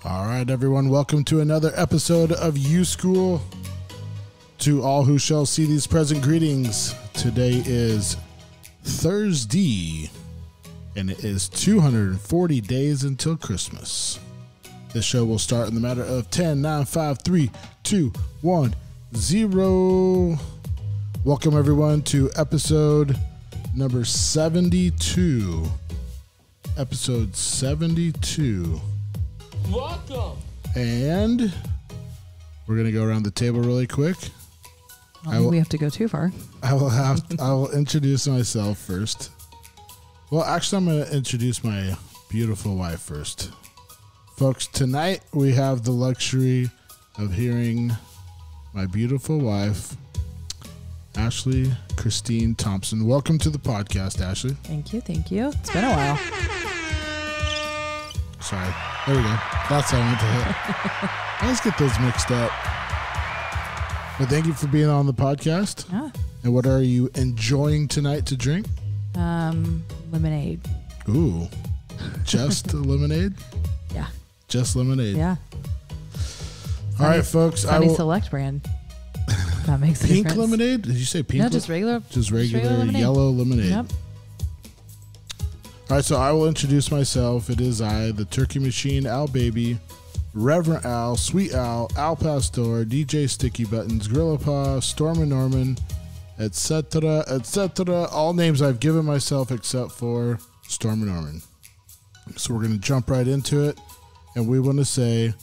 All right, everyone, welcome to another episode of Yuskool. To all who shall see these present greetings, today is Thursday, and it is 240 days until Christmas. This show will start in the matter of 10, 9, 5, 3, 2, 1, 0. Welcome, everyone, to episode number 72. Episode 72. Welcome. And we're going to go around the table really quick. I don't think we have to go too far. I will introduce myself first. Well, actually, I'm going to introduce my beautiful wife first. Folks, tonight we have the luxury of hearing my beautiful wife, Ashley Christine Thompson. Welcome to the podcast, Ashley. Thank you. It's been a while. Sorry. There we go. That's how I meant to hit. Let's get those mixed up. But thank you for being on the podcast. Yeah. And what are you enjoying tonight to drink? Lemonade. Ooh. Just lemonade? Yeah. Just lemonade. Yeah. All right, folks. Sunny Select brand. That makes a pink difference. lemonade? Did you say pink? No, just regular. Just regular lemonade. Yellow lemonade. Yep. All right, so I will introduce myself. It is I, the Turkey Machine, Al Baby, Reverend Al, Sweet Al, Al Pastor, DJ Sticky Buttons, Gorilla Paw, Storm and Norman, etc., etc. All names I've given myself except for Storm and Norman. So we're going to jump right into it, and we want to say,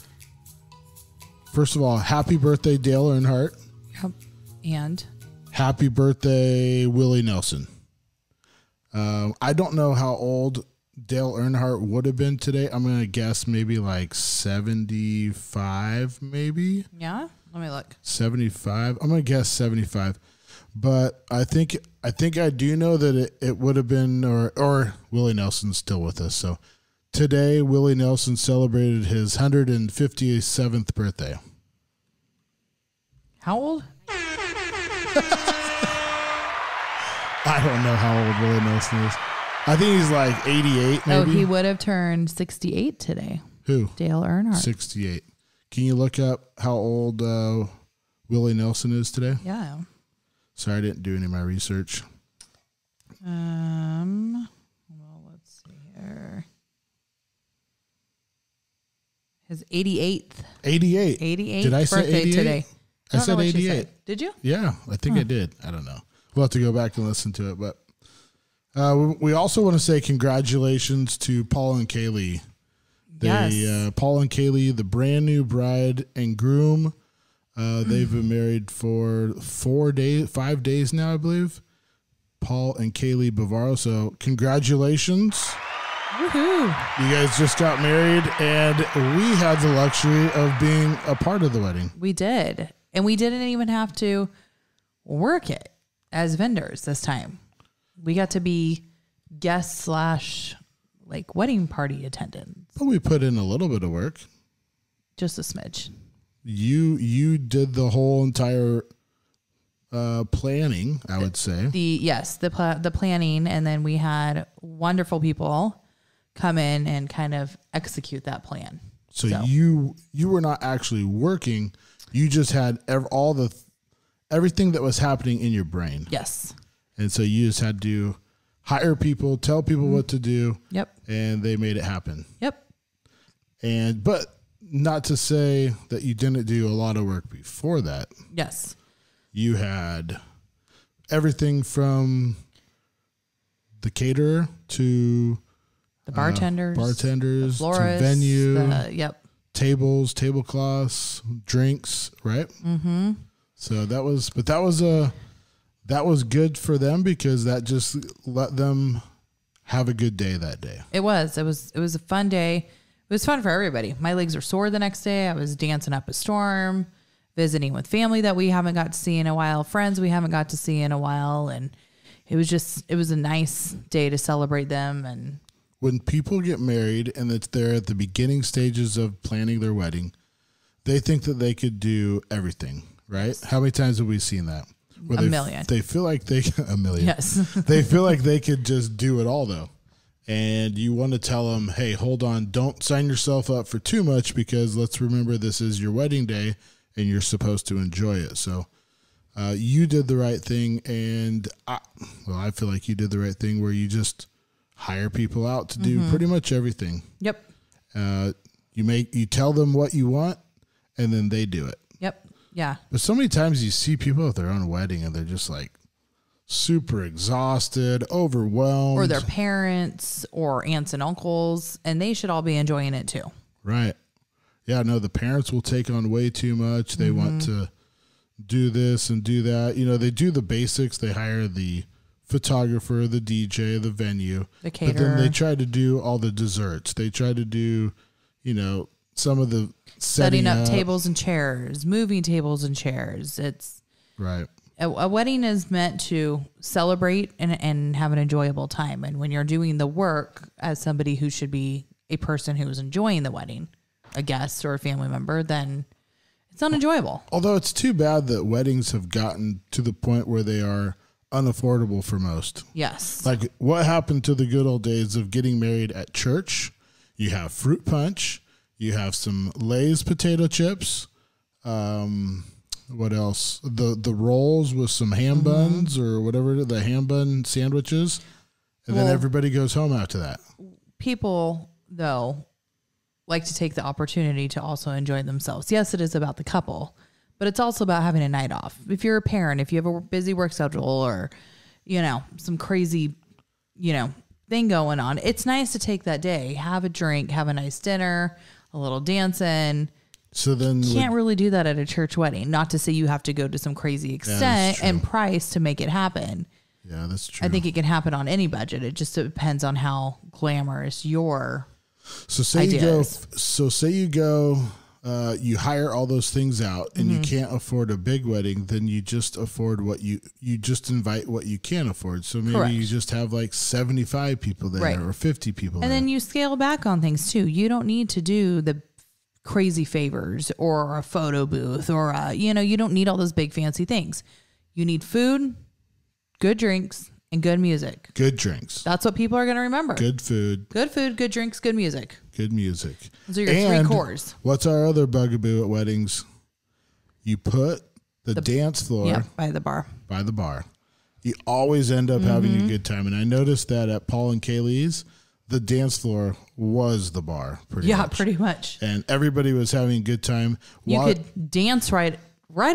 first of all, happy birthday, Dale Earnhardt. Yep. And Happy birthday, Willie Nelson. I don't know how old Dale Earnhardt would have been today. I'm going to guess maybe like 75, maybe. yeah, let me look. 75. I'm going to guess 75. But I think I do know that it would have been, or Willie Nelson's still with us. So today, Willie Nelson celebrated his 157th birthday. How old? I don't know how old Willie Nelson is. I think he's like 88, maybe. Oh, he would have turned 68 today. Who? Dale Earnhardt. 68. Can you look up how old Willie Nelson is today? Yeah. Sorry, I didn't do any of my research. Well, let's see here. His 88th. 88. 88th Did I say birthday 88? today. I said know what you 88. said. Did you? Yeah, I think I did. I don't know. We'll have to go back and listen to it. But we also want to say congratulations to Paul and Kaylee. Yes. Paul and Kaylee, the brand new bride and groom. They've been married for 5 days now, I believe. Paul and Kaylee Bavaro. So congratulations. Woohoo. You guys just got married, and we had the luxury of being a part of the wedding. We did. And we didn't even have to work it as vendors this time. We got to be guests / like wedding party attendants. But we put in a little bit of work. Just a smidge. You did the whole entire planning, I would say. The planning, and then we had wonderful people come in and kind of execute that plan. So you were not actually working. You just had everything that was happening in your brain. Yes. And so you just had to hire people, tell people what to do. Yep. And they made it happen. Yep. But not to say that you didn't do a lot of work before that. Yes. You had everything from the caterer to the bartenders, the florists, to venue, tables, tablecloths, drinks, right? Mm-hmm. So that was good for them because that just let them have a good day that day. It was a fun day. It was fun for everybody. My legs were sore the next day. I was dancing up a storm, visiting with family that we haven't got to see in a while, friends we haven't got to see in a while. And it was a nice day to celebrate them. And when people get married and they're at the beginning stages of planning their wedding, they think that they could do everything, right? How many times have we seen that? A million. They feel like a million. Yes. They feel like they could just do it all though. and you want to tell them, hey, hold on, don't sign yourself up for too much, because let's remember this is your wedding day and you're supposed to enjoy it. So you did the right thing, and I feel like you did the right thing where you just hire people out to do pretty much everything. Yep. You tell them what you want, and then they do it. Yep. Yeah. But so many times you see people at their own wedding and they're just like super exhausted, overwhelmed. Or their parents or aunts and uncles, and they should all be enjoying it too. Right. Yeah, no, the parents will take on way too much. They want to do this and do that. They do the basics. They hire the photographer, the DJ, the venue. The caterer. But then they try to do all the desserts. They try to do, some of the setting up tables and chairs, moving tables and chairs. It's right. A wedding is meant to celebrate and have an enjoyable time. And when you're doing the work as somebody who should be a person who is enjoying the wedding, a guest or a family member, then it's not enjoyable. Although it's too bad that weddings have gotten to the point where they are unaffordable for most. Yes. Like, what happened to the good old days of getting married at church? You have fruit punch. You have some Lay's potato chips. What else? The rolls with some ham buns or whatever, the ham bun sandwiches. And then everybody goes home after that. People, though, like to take the opportunity to also enjoy themselves. Yes, it is about the couple, but it's also about having a night off. If you're a parent, if you have a busy work schedule or, some crazy, thing going on, it's nice to take that day, have a drink, have a nice dinner, a little dancing. So then you can't really do that at a church wedding. Not to say you have to go to some crazy extent and price to make it happen. Yeah, that's true. I think it can happen on any budget. It just depends on how glamorous your ideas. Say you go, you hire all those things out, and you can't afford a big wedding. Then you just afford what you just invite what you can afford. So maybe you just have like 75 people there or 50 people there. And then you scale back on things too. You don't need to do the crazy favors or a photo booth or you don't need all those big fancy things. You need food, good drinks, and good music. Good drinks. That's what people are going to remember. Good food, good drinks, good music. Good music. Those are your three cores. What's our other bugaboo at weddings? You put the dance floor by the bar. By the bar. You always end up having a good time. And I noticed that at Paul and Kaylee's, the dance floor was the bar, pretty much. Pretty much. And everybody was having a good time. You could dance right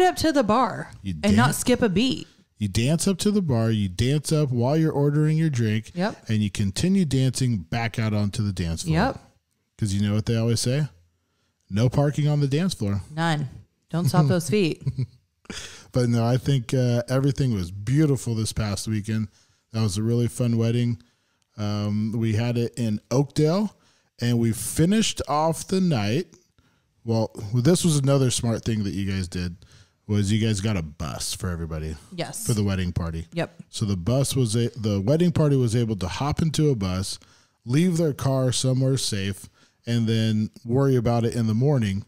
up to the bar and not skip a beat. You dance up to the bar. You dance up while you're ordering your drink. Yep. And you continue dancing back out onto the dance floor. Yep. Because you know what they always say? No parking on the dance floor. None. Don't stop those feet. But no, I think everything was beautiful this past weekend. That was a really fun wedding. We had it in Oakdale, and we finished off the night. Well, this was another smart thing that you guys did, was you guys got a bus for everybody. Yes. For the wedding party. Yep. So the wedding party was able to hop into a bus, leave their car somewhere safe, and then worry about it in the morning.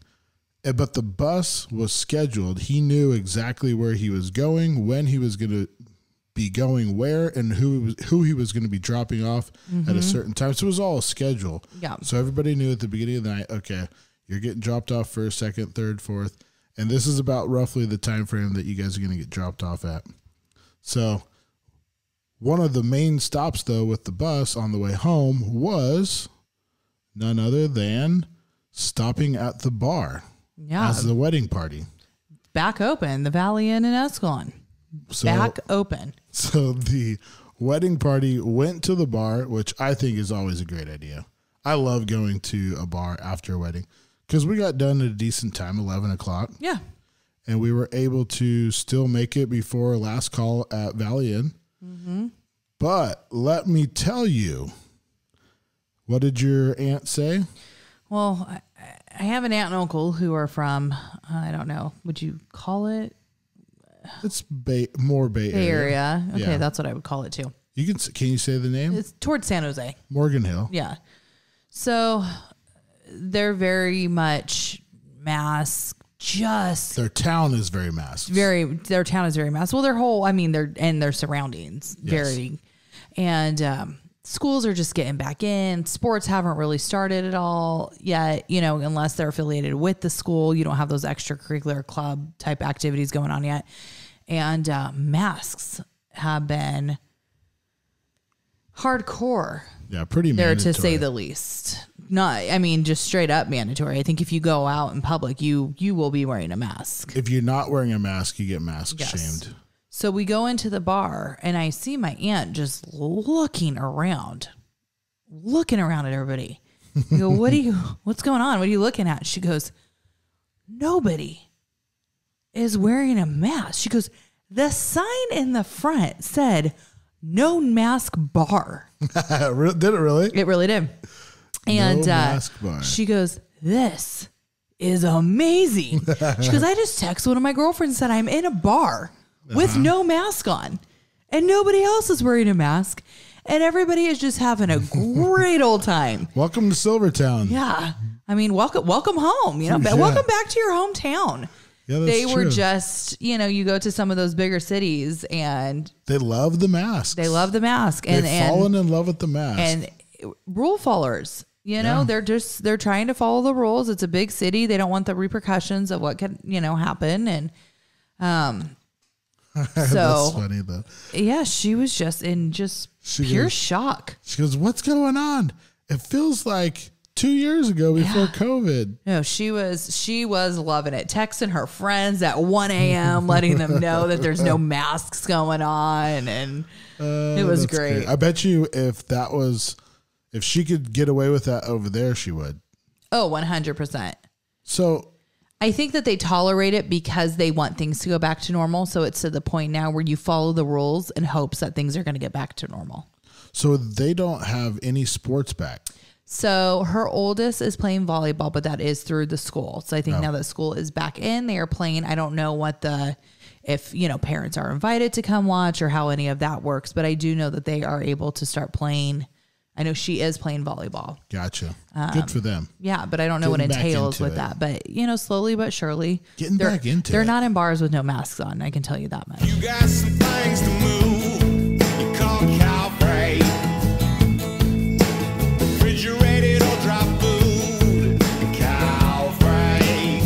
But the bus was scheduled. He knew exactly where he was going, when he was going to be going where, and who he was going to be dropping off at a certain time. So it was all a schedule. Yeah. So everybody knew at the beginning of the night, okay, you're getting dropped off first, second, third, fourth. And this is about roughly the time frame that you guys are going to get dropped off at. So one of the main stops, though, with the bus on the way home was none other than stopping at the bar as the wedding party. Back open, the Valley Inn in Escalon. Back open. So the wedding party went to the bar, which I think is always a great idea. I love going to a bar after a wedding because we got done at a decent time, 11 o'clock. Yeah. And we were able to still make it before last call at Valley Inn. Mm-hmm. But let me tell you, what did your aunt say? Well, I have an aunt and uncle who are from, I don't know, would you call it? It's more Bay Area. Okay, yeah. That's what I would call it too. Can you say the name? It's towards San Jose. Morgan Hill. Yeah. So they're very much mask. Their town is very masked. Their town is very masked. Well, their surroundings very, and schools are just getting back in. Sports haven't really started at all yet, you know, unless they're affiliated with the school. You don't have those extracurricular club type activities going on yet. And masks have been hardcore. Yeah, pretty there mandatory. to say the least. Not, I mean, just straight up mandatory. I think if you go out in public, you will be wearing a mask. If you're not wearing a mask, you get mask shamed. So we go into the bar, and I see my aunt just looking around at everybody. I go, what's going on? What are you looking at? She goes, nobody is wearing a mask. She goes, the sign in the front said, no mask bar. Did it really? It really did. And no mask bar. She goes, this is amazing. She goes, I just texted one of my girlfriends and said I'm in a bar with no mask on and nobody else is wearing a mask and everybody is just having a great old time. Welcome to Silvertown. Yeah. I mean, welcome home, you know, welcome back to your hometown. Yeah, that's they were true. just, you know, you go to some of those bigger cities and they love the masks. They've fallen in love with the mask. And rule followers, you know, they're trying to follow the rules. It's a big city. They don't want the repercussions of what could, you know, happen. And so that's funny though. Yeah, she was just in pure shock. She goes, what's going on? It feels like 2 years ago before COVID. No, she was loving it. Texting her friends at 1 a.m., letting them know that there's no masks going on. And it was great. I bet you if she could get away with that over there, she would. Oh, 100%. So I think that they tolerate it because they want things to go back to normal. So it's to the point now where you follow the rules in hopes that things are going to get back to normal. So they don't have any sports back. So her oldest is playing volleyball, but that is through the school. So I think now that school is back in, they are playing. I don't know if, you know, parents are invited to come watch or how any of that works, but I do know that they are able to start playing. I know she is playing volleyball. Gotcha. Good for them. Yeah, but I don't know what entails with that. But, you know, slowly but surely. Back into it. They're not in bars with no masks on. I can tell you that much. You got some things to move. You call cow freight. Refrigerated or dry food. Cow freight.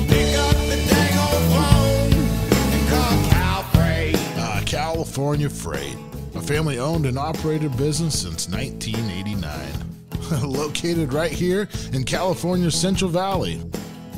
Pick up the dang old phone and call cow freight. California Freight. A family-owned and operated business since 1989. Located right here in California's Central Valley.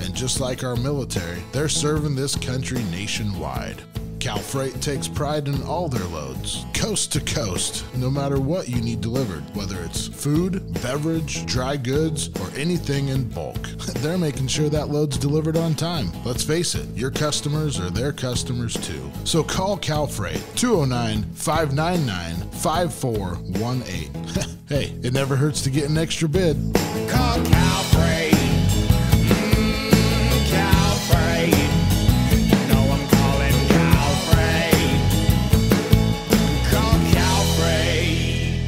And just like our military, they're serving this country nationwide. Cal Freight takes pride in all their loads, coast to coast, no matter what you need delivered, whether it's food, beverage, dry goods, or anything in bulk. They're making sure that load's delivered on time. Let's face it, your customers are their customers too. So call Cal Freight, 209-599-5418. Hey, it never hurts to get an extra bid. Call cow freight. Cow freight. You know I'm calling cow freight. Call cow freight.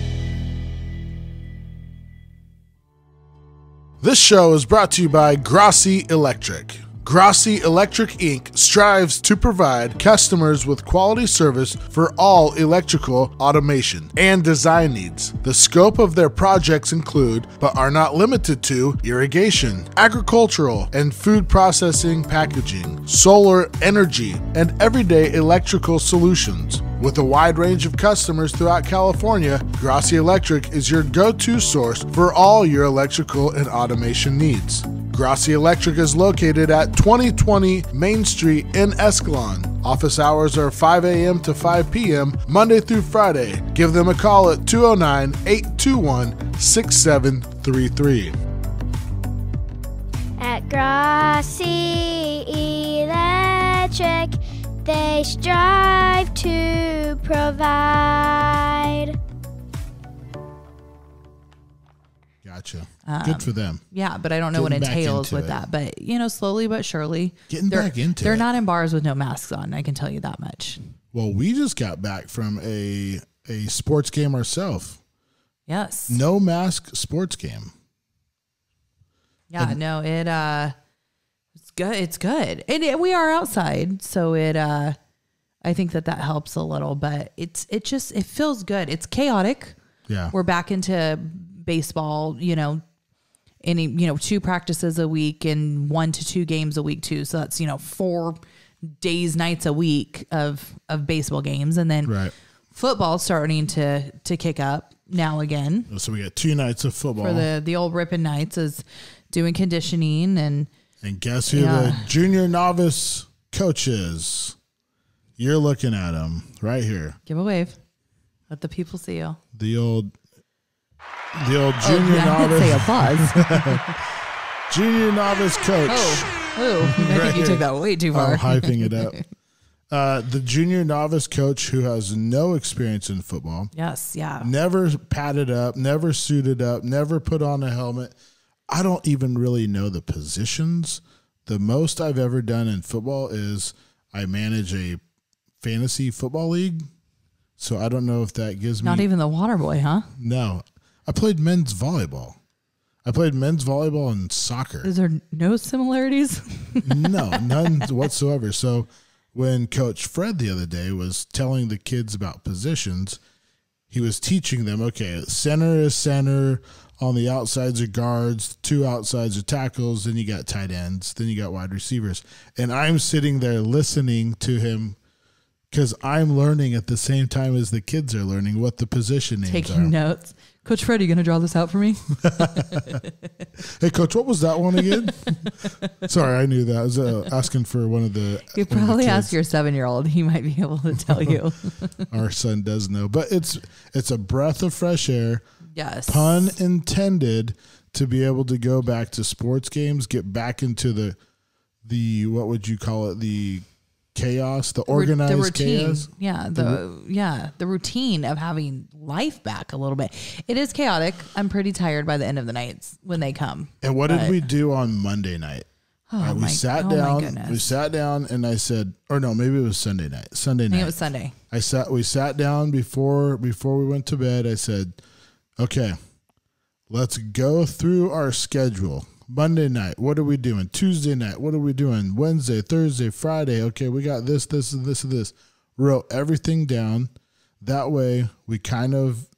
This show is brought to you by Grossi Electric. Grossi Electric Inc. strives to provide customers with quality service for all electrical automation and design needs. The scope of their projects include, but are not limited to, irrigation, agricultural and food processing, packaging, solar energy, and everyday electrical solutions. With a wide range of customers throughout California, Grossi Electric is your go-to source for all your electrical and automation needs. Grossi Electric is located at 2020 Main Street in Escalon. Office hours are 5 a.m. to 5 p.m. Monday through Friday. Give them a call at 209-821-6733. At Grossi Electric, they strive to provide. Gotcha. Good for them. Yeah, but I don't know what entails with that. But, you know, slowly but surely. They're not in bars with no masks on. I can tell you that much. Well, we just got back from a sports game ourselves. Yes. No mask sports game. Yeah, no, it's good. It's good. And we are outside. So I think that helps a little, but it feels good. It's chaotic. Yeah. We're back into baseball, 2 practices a week and 1 to 2 games a week too. So that's, 4 days, nights a week of baseball games. And then football starting to kick up now again. So we got 2 nights of football. For the old Ripon Knights is doing conditioning and guess who the junior novice coach is? You're looking at him right here. Give a wave. Let the people see you. The old junior novice. Say applause. Junior novice coach. I think you took that way too far. I'm hyping it up. The junior novice coach who has no experience in football. Yes, yeah. Never padded up, never suited up, never put on a helmet. I don't even really know the positions. The most I've ever done in football is I manage a fantasy football league. So I don't know if that gives me... Not even the water boy, huh? No. I played men's volleyball. I played men's volleyball and soccer. Is there no similarities? No, none whatsoever. So when Coach Fred the other day was telling the kids about positions, he was teaching them, okay, center is center, on the outsides are guards, 2 outsides are tackles, then you got tight ends, then you got wide receivers. And I'm sitting there listening to him because I'm learning at the same time as the kids are learning what the position names are. Taking notes. Coach Fred, are you going to draw this out for me? Hey, Coach, what was that one again? Sorry, I knew that. I was asking for one of the... You probably ask your 7-year-old. He might be able to tell you. Our son does know. But it's a breath of fresh air. Yes. Pun intended, to be able to go back to sports games, get back into the what would you call it? The chaos, the organized the routine. chaos. Yeah, the routine of having life back a little bit. It is chaotic. I'm pretty tired by the end of the nights when they come. And what did we do on Monday night? We sat down and I said, or no, maybe it was Sunday night. I think it was Sunday. We sat down before we went to bed. I said, okay, let's go through our schedule. Monday night, what are we doing? Tuesday night, what are we doing? Wednesday, Thursday, Friday. Okay, we got this, and this, and this. Wrote everything down. That way, we kind of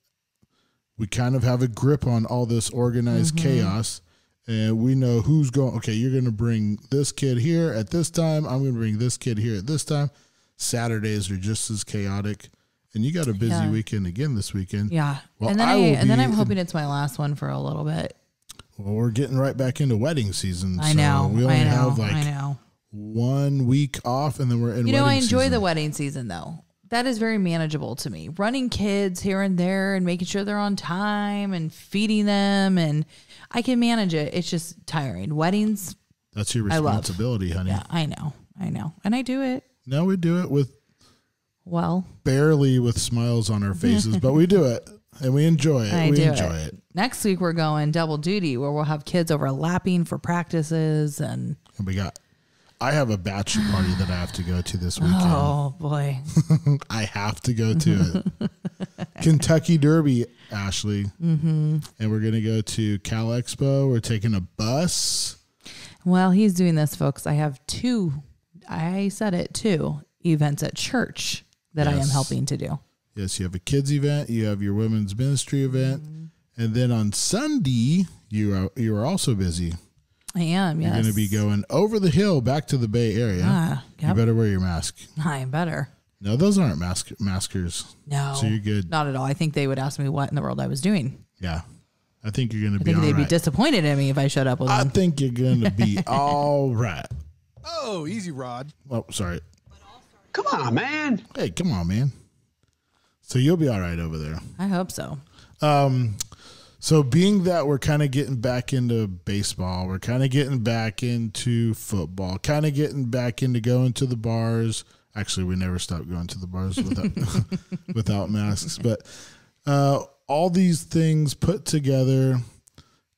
have a grip on all this organized chaos, and we know who's going. Okay, you're going to bring this kid here at this time. I'm going to bring this kid here at this time. Saturdays are just as chaotic, and you got a busy weekend again this weekend. Yeah, well, and then I'm hoping it's my last one for a little bit. Well, we're getting right back into wedding season. I know. We only have 1 week off, and then we're in wedding I enjoy season. the wedding season, though. That is very manageable to me. Running kids here and there and making sure they're on time and feeding them, and I can manage it. It's just tiring. Weddings. That's your responsibility, honey. Yeah, I know. And I do it. No, we do it with barely with smiles on our faces, but we do it. And we enjoy it. We enjoy it. Next week, we're going double duty where we'll have kids overlapping for practices. And I have a bachelor party that I have to go to this weekend. Oh, boy. I have to go to it. Kentucky Derby, Ashley. Mm-hmm. And we're going to go to Cal Expo. We're taking a bus. Well, he's doing this, folks. I have 2 events at church that I am helping to do. Yes, you have a kids event, you have your women's ministry event, and then on Sunday you are also busy. I am. You're yes. going to be going over the hill back to the Bay Area. Yep. You better wear your mask. I better. No, those aren't maskers. No, so you're good. Not at all. I think they would ask me what in the world I was doing. Yeah, I think you're going to be. I think they'd be disappointed in me if I showed up with them. I think you're going to be all right. Oh, easy, Rod. Oh, sorry. Come on, man. Hey, come on, man. So you'll be all right over there. I hope so. So being that we're kind of getting back into baseball, we're kind of getting back into football, kind of getting back into going to the bars. Actually, we never stopped going to the bars without masks. But all these things put together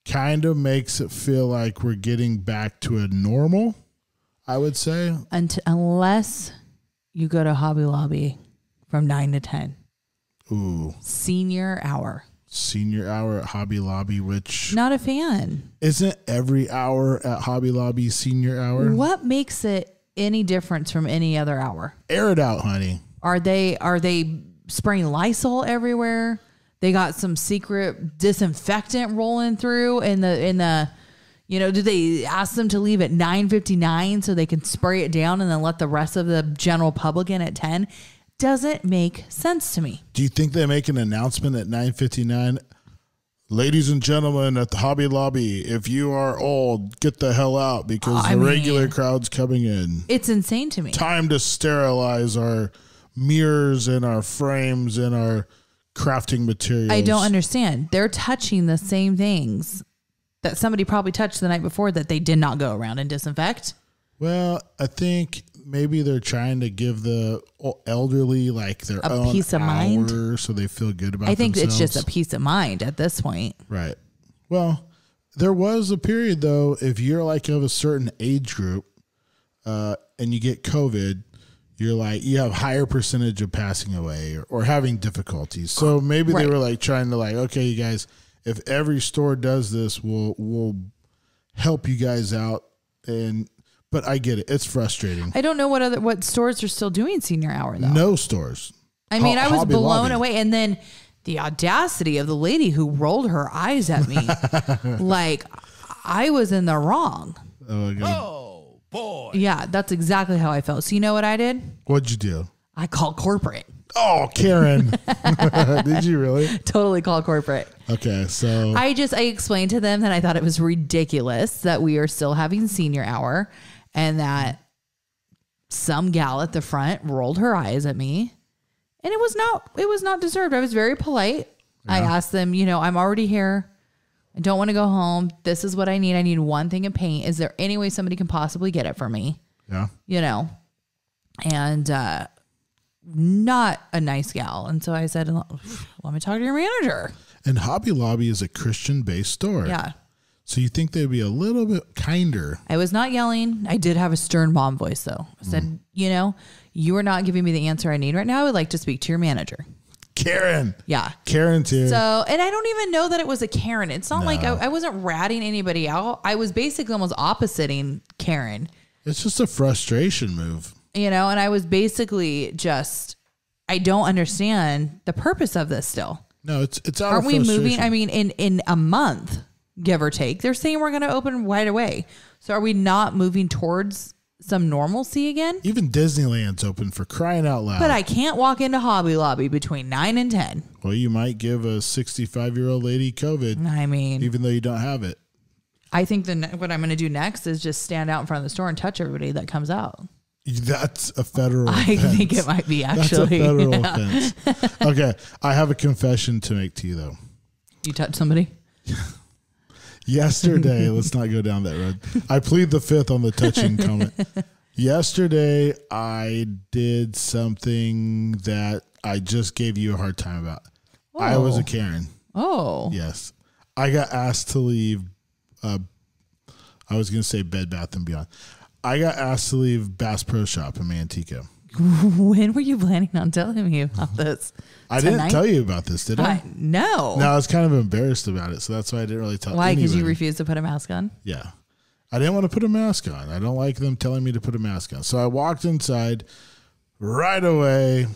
kind of makes it feel like we're getting back to a normal, I would say. Unless you go to Hobby Lobby from 9 to 10. Ooh. Senior hour At Hobby Lobby, which... Not a fan. Isn't every hour at Hobby Lobby senior hour? What makes it any difference from any other hour? Air it out, honey. Are they spraying Lysol everywhere? They got some secret disinfectant rolling through in the do they ask them to leave at 9:59 so they can spray it down and then let the rest of the general public in at 10? Doesn't make sense to me. Do you think they make an announcement at 9:59? Ladies and gentlemen at the Hobby Lobby, if you are old, get the hell out because the regular crowd's coming in. It's insane to me. Time to sterilize our mirrors and our frames and our crafting materials. I don't understand. They're touching the same things that somebody probably touched the night before that they did not go around and disinfect. Well, I think maybe they're trying to give the elderly like their a own peace of hour mind, so they feel good about I think themselves. it's just a peace of mind at this point. Right. Well, there was a period though, if you're like of a certain age group and you get COVID, you have higher percentage of passing away or having difficulties. So maybe they were like trying to like, okay, you guys, if every store does this, we'll help you guys out. But I get it. It's frustrating. I don't know what stores are still doing senior hour though. No stores. I mean, I was Hobby blown Lobby. away. And then the audacity of the lady who rolled her eyes at me, like I was in the wrong. Oh, my God. Oh, boy. Yeah, that's exactly how I felt. So you know what I did? What'd you do? I called corporate. Oh, Karen. Did you really? Totally called corporate. Okay, so I explained to them that I thought it was ridiculous that we are still having senior hour and that some gal at the front rolled her eyes at me, and it was not deserved. I was very polite. Yeah. I asked them, I'm already here. I don't want to go home. This is what I need. I need one thing of paint. Is there any way somebody can possibly get it for me? Yeah. And not a nice gal. And so I said, let me talk to your manager. And Hobby Lobby is a Christian-based store. Yeah. So you think they'd be a little bit kinder. I was not yelling. I did have a stern mom voice, though. I said, you are not giving me the answer I need right now. I would like to speak to your manager. Karen. Yeah. Karen's here. So, and I don't even know that it was a Karen. It's not like I wasn't ratting anybody out. I was basically almost oppositing Karen. It's just a frustration move. And I was basically just, I don't understand the purpose of this still. No, it's out Aren't of we frustration. moving? I mean, in a month, give or take, they're saying we're going to open right away. So are we not moving towards some normalcy again? Even Disneyland's open, for crying out loud. But I can't walk into Hobby Lobby between 9 and 10. Well, you might give a 65-year-old lady COVID. I mean, even though you don't have it. I think what I'm going to do next is just stand out in front of the store and touch everybody that comes out. That's a federal I offense. think it might be, actually. That's a federal offense. Okay, I have a confession to make to you, though. You touch somebody? Yesterday, let's not go down that road. I plead the fifth on the touching comment. Yesterday, I did something that I just gave you a hard time about. Oh. I was a Karen. Oh. Yes. I got asked to leave. I was going to say Bed Bath & Beyond. I got asked to leave Bass Pro Shop in Manteca. When were you planning on telling me about this? I didn't tell you about this, did I? No. No, I was kind of embarrassed about it, so that's why I didn't really tell Why? Because you anybody. refused to put a mask on? Yeah. I didn't want to put a mask on. I don't like them telling me to put a mask on. So I walked inside right away.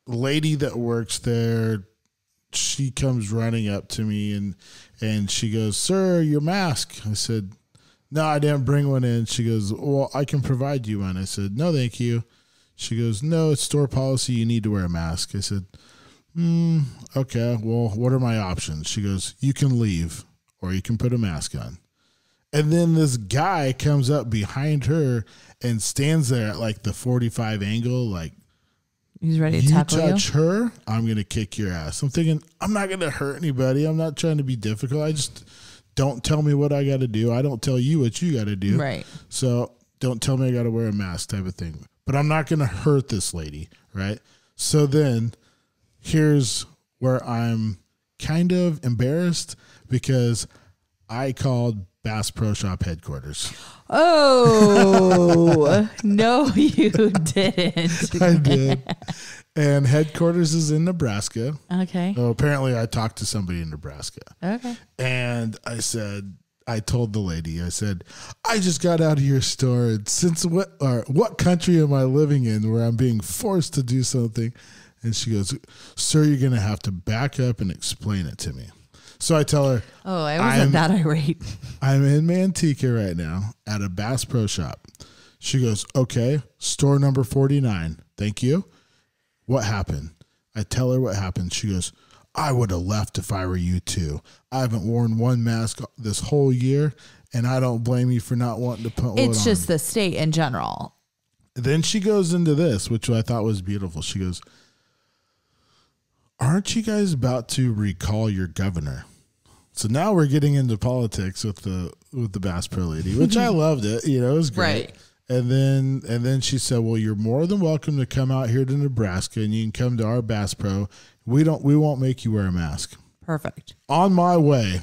Lady that works there, she comes running up to me and she goes, "Sir, your mask." I said, "No, I didn't bring one in." She goes, "Well, I can provide you one." I said, "No, thank you." She goes, "No, it's store policy. You need to wear a mask." I said, "Okay, well, what are my options?" She goes, "You can leave or you can put a mask on." And then this guy comes up behind her and stands there at like the 45 angle, like, he's ready to "You tackle you. touch her, I'm going to kick your ass." I'm thinking, I'm not going to hurt anybody. I'm not trying to be difficult. I just don't tell me what I got to do. I don't tell you what you got to do. Right. So don't tell me I got to wear a mask type of thing. But I'm not going to hurt this lady, right? So then here's where I'm kind of embarrassed because I called Bass Pro Shop headquarters. Oh, no, you didn't. I did. And headquarters is in Nebraska. Okay. Oh, apparently I talked to somebody in Nebraska. Okay. And I said, I told the lady, I said, I just got out of your store. And since what country am I living in where I'm being forced to do something? And she goes, sir, you're going to have to back up and explain it to me. So I tell her, Oh, I wasn't that irate. I'm in Manteca right now at a Bass Pro Shop. She goes, okay, store number 49. Thank you. What happened? I tell her what happened. She goes, I would have left if I were you too. I haven't worn one mask this whole year, and I don't blame you for not wanting to put one on. It's just the state in general. Then she goes into this, which I thought was beautiful. She goes, aren't you guys about to recall your governor? So now we're getting into politics with the Bass Pro lady, which I loved it. You know, it was great. Right. And then she said, well, you're more than welcome to come out here to Nebraska and you can come to our Bass Pro. We won't make you wear a mask. Perfect. On my way.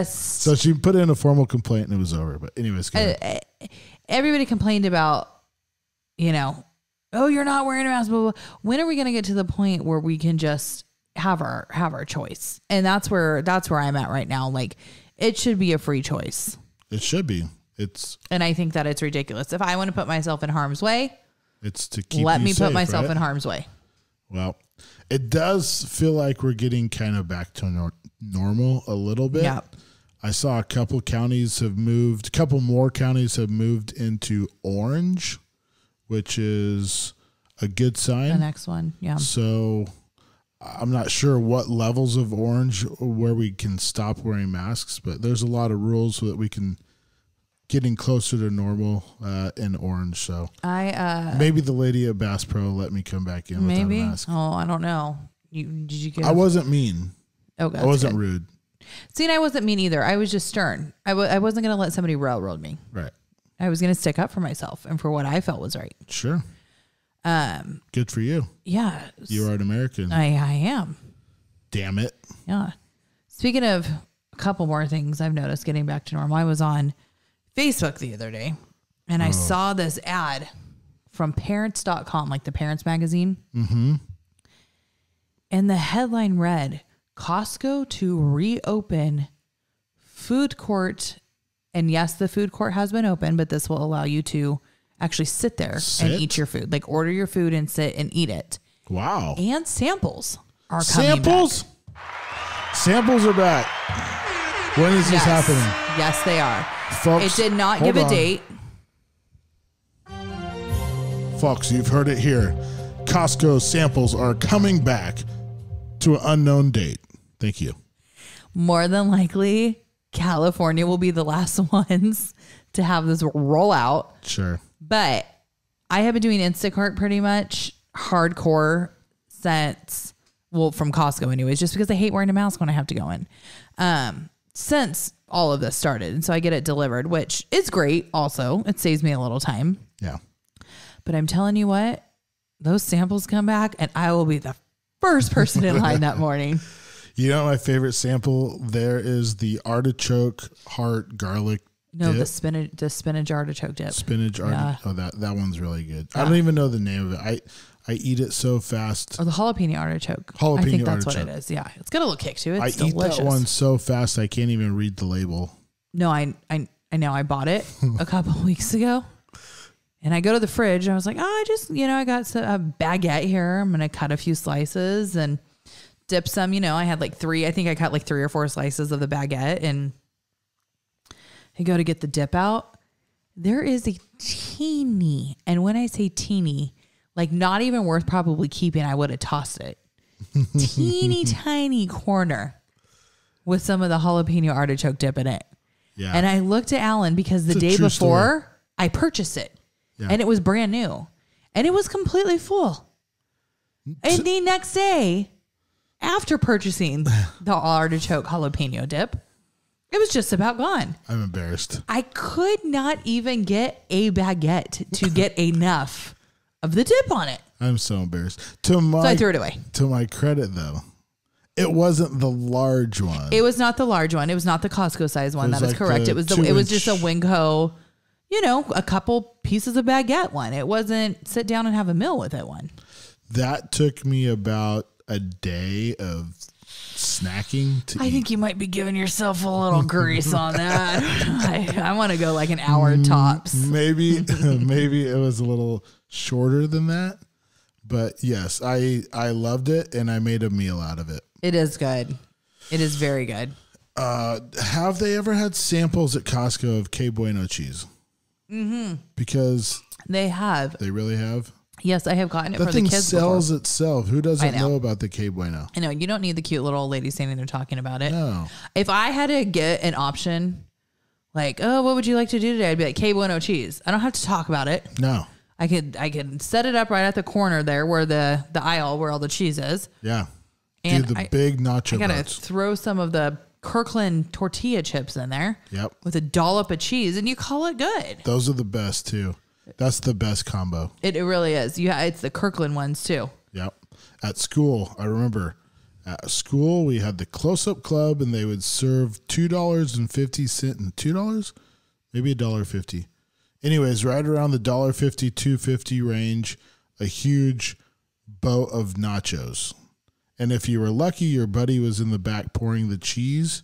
So she put in a formal complaint and it was over. But anyways, everybody complained about, oh, you're not wearing a mask. Blah, blah, blah. When are we going to get to the point where we can just have our choice? And that's where I'm at right now. Like, it should be a free choice. It should be. And I think that it's ridiculous. If I want to put myself in harm's way, it's to keep let me safe, put myself right? in harm's way. Well, it does feel like we're getting kind of back to normal a little bit. Yeah. I saw a couple more counties have moved into orange, which is a good sign. The next one. Yeah. So I'm not sure what levels of orange where we can stop wearing masks, but there's a lot of rules so that we can getting closer to normal in orange. So maybe the lady at Bass Pro let me come back in without a mask. Oh, I don't know. Did you give? I wasn't mean. Okay, I wasn't rude. See, and I wasn't mean either. I was just stern. I wasn't going to let somebody railroad me. Right. I was going to stick up for myself and for what I felt was right. Sure. Good for you. Yeah. You are an American. I am. Damn it. Yeah. Speaking of a couple more things I've noticed getting back to normal, I was on Facebook the other day and I saw this ad from parents.com, like the parents magazine. Mm-hmm. And the headline read, Costco to reopen food court. And yes, the food court has been open, but this will allow you to actually sit there and eat your food, like order your food and sit and eat it. Wow. And samples are coming back. Samples are back. When is this happening? Yes, they are. Folks, it did not give a date. Folks, you've heard it here. Costco samples are coming back to an unknown date. Thank you. More than likely, California will be the last ones to have this roll out. Sure. But I have been doing Instacart pretty much hardcore since, well, from Costco anyways, just because I hate wearing a mask when I have to go in. Since all of this started. And so I get it delivered, which is great also. It saves me a little time. Yeah. But I'm telling you what, those samples come back and I will be the first person in line that morning. You know, my favorite sample there is the artichoke heart garlic dip. The spinach artichoke dip. Yeah. Oh, that one's really good. Yeah. I don't even know the name of it. I eat it so fast. Or the jalapeno artichoke. I think that's what it is. Yeah. It's got a little kick to it. It's delicious. Eat that one so fast I can't even read the label. No, I know. I bought it a couple of weeks ago. And I go to the fridge and I was like, I got a baguette here. I'm going to cut a few slices and dip some. I had I think I cut 3 or 4 slices of the baguette and I go to get the dip out. There is a teeny, and when I say teeny, not even worth probably keeping, I would have tossed it. Teeny tiny corner with some of the jalapeno artichoke dip in it. Yeah. And I looked at Alan because the day before I purchased it and it was brand new and it was completely full. And the next day after purchasing the artichoke jalapeno dip, it was just about gone. I'm embarrassed. I could not even get a baguette to get enough of the dip on it. I'm so embarrassed. So I threw it away. To my credit, though, it wasn't the large one. It was not the large one. It was not the Costco size one. That is correct. It was just a Winco, a couple pieces of baguette one. It wasn't sit down and have a meal with it one. That took me about a day of snacking to I eat. think you might be giving yourself a little grease on that. I want to go like an hour tops. Maybe it was a little shorter than that. But yes, I loved it, and I made a meal out of it. It is good. It is very good. Have they ever had samples at Costco of Que Bueno cheese? Mm-hmm. Because They have. they really have. Yes, I have gotten it That for the thing kids sells before. itself. Who doesn't I know. know about the Que Bueno? I know. You don't need the cute little old lady standing there talking about it. No. If I had to get an option, like, oh, what would you like to do today? I'd be like, Que Bueno cheese. I don't have to talk about it. No. I could set it up right at the corner there where the aisle where all the cheese is. Yeah. And Dude, the big nacho I gotta boats. throw some of the Kirkland tortilla chips in there. Yep. With a dollop of cheese, and you call it good. Those are the best too. That's the best combo. It really is. Yeah, it's the Kirkland ones too. Yep. At school, I remember at school we had the close-up club, and they would serve $2.50 and $2, maybe $1.50. Anyways, right around the $1.50, $2.50 range, a huge boat of nachos. And if you were lucky, your buddy was in the back pouring the cheese,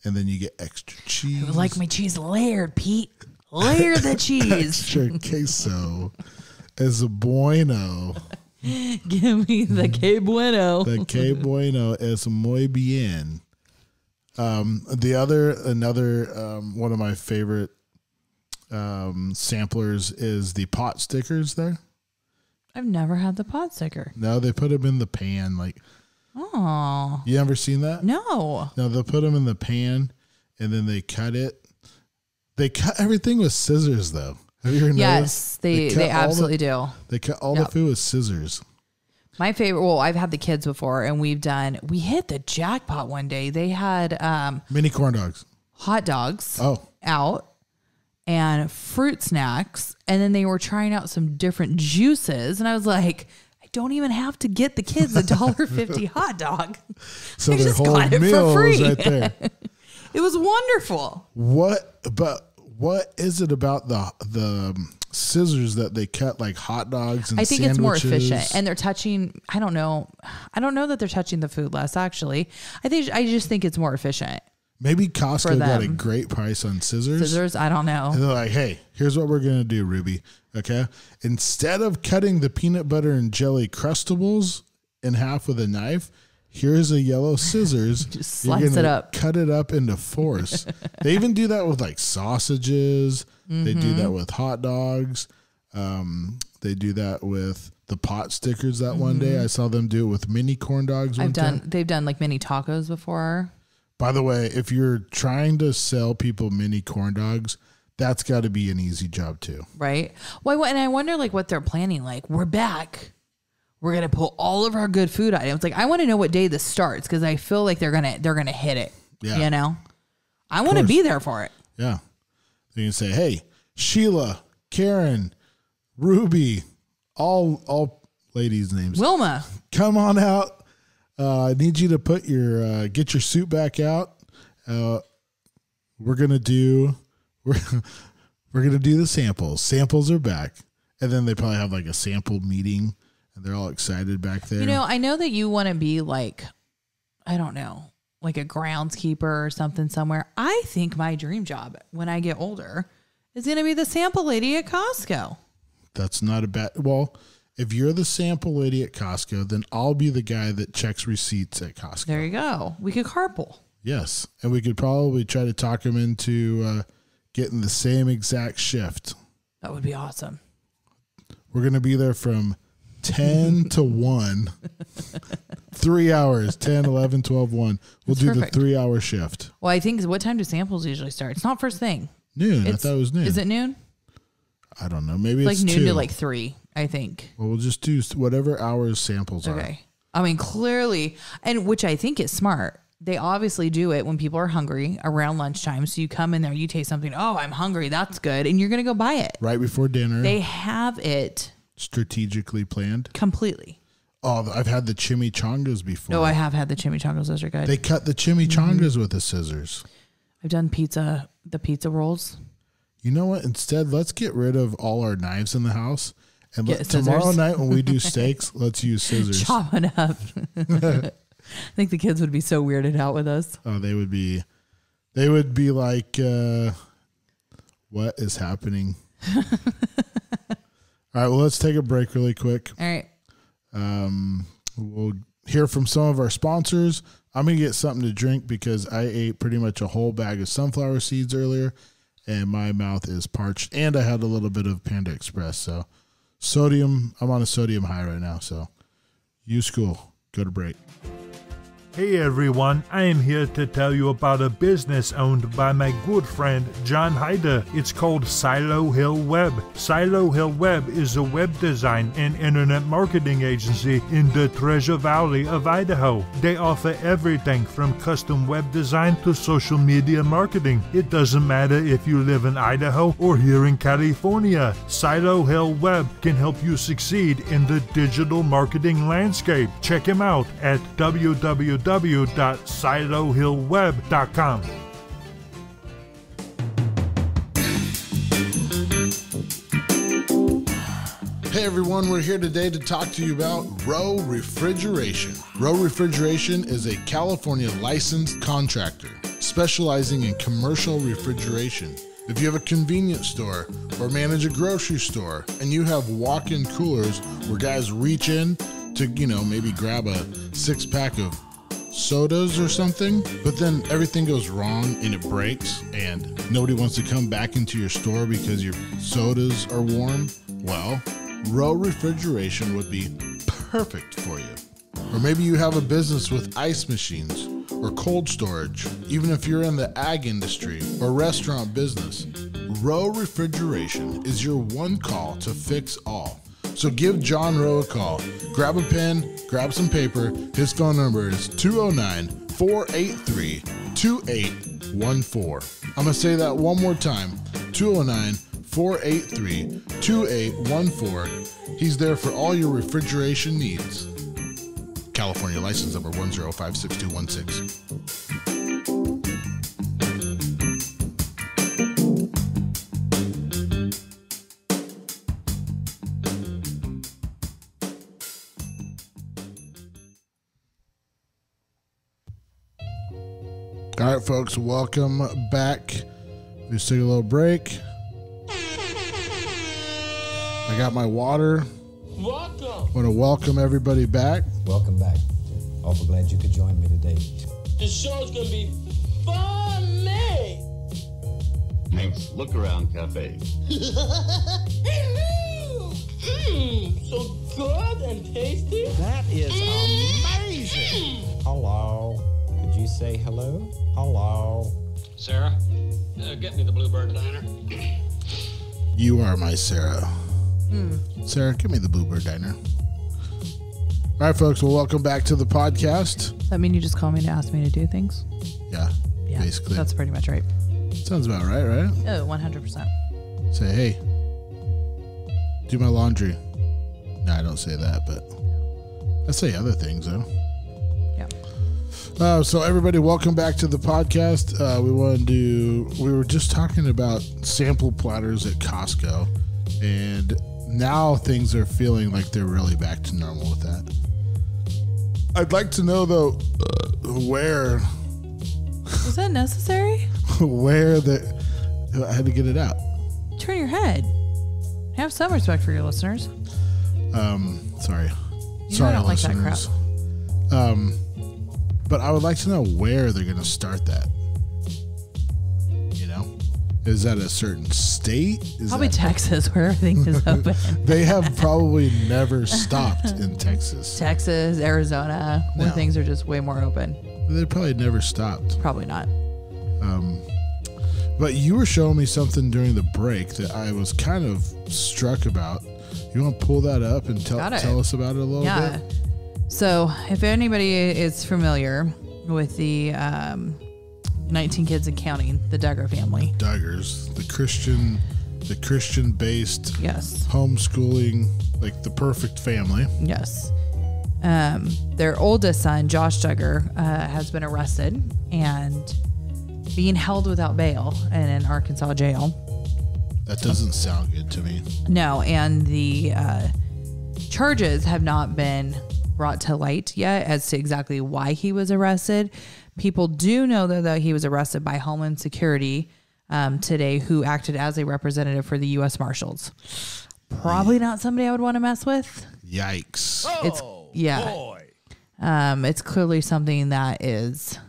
and then you get extra cheese. I would like my cheese layered, Pete. Layer the cheese. Extra queso es bueno. Give me the Que Bueno. The Que Bueno es muy bien. Another one of my favorite samplers is the pot stickers there. I've never had the pot sticker. No, they put them in the pan. Like, Oh, you ever seen that? no. No, they'll put them in the pan, and then they cut it. They cut everything with scissors, though. Have you ever noticed? Yes, they cut all absolutely do. They cut all the Yep. food with scissors. My favorite, well, I've had the kids before, and we hit the jackpot one day. They had Mini corn dogs. hot dogs Oh, out and fruit snacks, and then they were trying out some different juices, and I was like, I don't even have to get the kids a $1.50 hot dog. so I their just whole got it for meal was free. right there. It was wonderful. What is it about the scissors that they cut like hot dogs and I think it's more sandwiches? efficient, and they're touching. I don't know that they're touching the food less. Actually, I just think it's more efficient. Maybe for Costco got a them. great price on scissors. Scissors, I don't know. And they're like, hey, here's what we're going to do, Ruby. Okay. Instead of cutting the peanut butter and jelly Crustables in half with a knife, here's a yellow scissors. Just You're slice gonna it up. Cut it up into fours. They even do that with like sausages. They do that with hot dogs. They do that with the pot stickers that one day. I saw them do it with mini corn dogs one time. They've done like mini tacos before. By the way, if you're trying to sell people mini corn dogs, that's got to be an easy job too. Right. Well, and I wonder like what they're planning. Like, we're back. We're gonna pull all of our good food items. Like, I want to know what day this starts, because I feel like they're gonna hit it. Yeah. You know, I want to course. be there for it. Yeah. You can say, hey, Sheila, Karen, Ruby, all ladies' names. Wilma, Come on out. I need you to put your get your suit back out. We're gonna do the samples. Samples are back, and then they probably have like a sample meeting, and they're all excited back there. you know, I know that you want to be like, I don't know, like a groundskeeper or something somewhere. I think my dream job when I get older is gonna be the sample lady at Costco. That's not a bad. Well, if you're the sample lady at Costco, then I'll be the guy that checks receipts at Costco. There you go. We could carpool. Yes, and we could probably try to talk him into getting the same exact shift. That would be awesome. We're going to be there from 10 to 1. 3 hours, 10, 11, 12, 1. We'll That's do perfect. the 3-hour shift. Well, I think, what time do samples usually start? It's not first thing. Noon. I thought it was noon. Is it noon? I don't know. Maybe Like it's noon 2. to like 3, I think. Well, we'll just do whatever hours samples are. Okay. I mean, clearly, and which I think is smart. They obviously do it when people are hungry around lunchtime. So you come in there, you taste something. Oh, I'm hungry. That's good. And you're going to go buy it. Right before dinner. They have it strategically planned. completely. Oh, I've had the chimichangas before. No, I have had the chimichangas. Those are good. They cut the chimichangas with the scissors. I've done the pizza rolls. You know what? Instead, let's get rid of all our knives in the house. And Get tomorrow scissors. night when we do steaks, let's use scissors. Chop it up. I think the kids would be so weirded out with us. Oh, they would be like, what is happening? All right, well, let's take a break really quick. All right. We'll hear from some of our sponsors. I'm going to get something to drink because I ate pretty much a whole bag of sunflower seeds earlier, and my mouth is parched, and I had a little bit of Panda Express. So sodium, I'm on a sodium high right now. So Yuskool, go to break. Hey everyone, I am here to tell you about a business owned by my good friend John Hyder. It's called Silo Hill Web. Silo Hill Web is a web design and internet marketing agency in the Treasure Valley of Idaho. They offer everything from custom web design to social media marketing. It doesn't matter if you live in Idaho or here in California. Silo Hill Web can help you succeed in the digital marketing landscape. Check him out at www.silohillweb.com. Hey everyone, we're here today to talk to you about Roe Refrigeration. Roe Refrigeration is a California licensed contractor specializing in commercial refrigeration. If you have a convenience store or manage a grocery store and you have walk-in coolers where guys reach in to, maybe grab a 6-pack of sodas or something, but then everything goes wrong and it breaks and nobody wants to come back into your store because your sodas are warm, well, Roe Refrigeration would be perfect for you. Or maybe you have a business with ice machines or cold storage, even if you're in the ag industry or restaurant business. Roe Refrigeration is your one call to fix all. So give John Rowe a call. Grab a pen, grab some paper. His phone number is 209-483-2814. I'm going to say that one more time. 209-483-2814. He's there for all your refrigeration needs. California license number 1056216. All right, folks, welcome back. Let's take a little break. I got my water. Welcome. I want to welcome everybody back. Welcome back. Awful glad you could join me today. The show's gonna be funny. Hank's Look Around Cafe. So good and tasty. That is amazing. Hello. Could you say hello? Hello. Sarah, get me the Bluebird Diner. You are my Sarah. Sarah, give me the Bluebird Diner. All right, folks, well, welcome back to the podcast. Does that mean you just call me to ask me to do things? Yeah, basically. That's pretty much right. Sounds about right, right? Oh, 100%. Say, hey, do my laundry. No, I don't say that, but I say other things, though. Yeah. So everybody, welcome back to the podcast. We were just talking about sample platters at Costco, and now things are feeling like they're really back to normal with that. I'd like to know though, where Was that necessary? I had to get it out. Turn your head. Have some respect for your listeners. Sorry, I don't like that crap. But I would like to know where they're going to start that. Is that a certain state? Probably Texas, where everything is open. They have probably never stopped in Texas. Texas, Arizona, where No. things are just way more open. They probably never stopped. Probably not. But you were showing me something during the break that I was kind of struck about. You want to pull that up and tell us about it a little bit? So if anybody is familiar with the 19 Kids and Counting, the Duggar family. Duggars, the Christian-based Yes. homeschooling, like the perfect family. Yes. Their oldest son, Josh Duggar, has been arrested and being held without bail in an Arkansas jail. That doesn't sound good to me. No, and the charges have not been brought to light yet as to exactly why he was arrested. People do know, though, that he was arrested by Homeland Security today, who acted as a representative for the U.S. Marshals. Probably not somebody I would want to mess with. Yikes. It's clearly something that is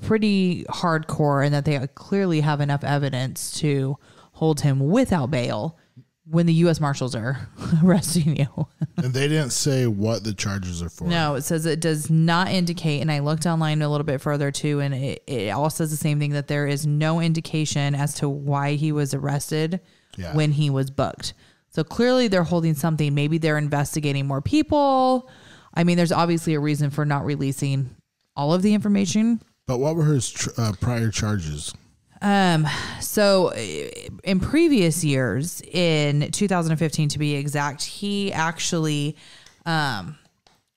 pretty hardcore, and that they clearly have enough evidence to hold him without bail when the U.S. Marshals are arresting you. And they didn't say what the charges are for. No, it says it does not indicate, and I looked online a little bit further too, and it all says the same thing, that there is no indication as to why he was arrested when he was booked. So clearly they're holding something. Maybe they're investigating more people. I mean, there's obviously a reason for not releasing all of the information. But what were his prior charges? So in previous years, in 2015 to be exact, he actually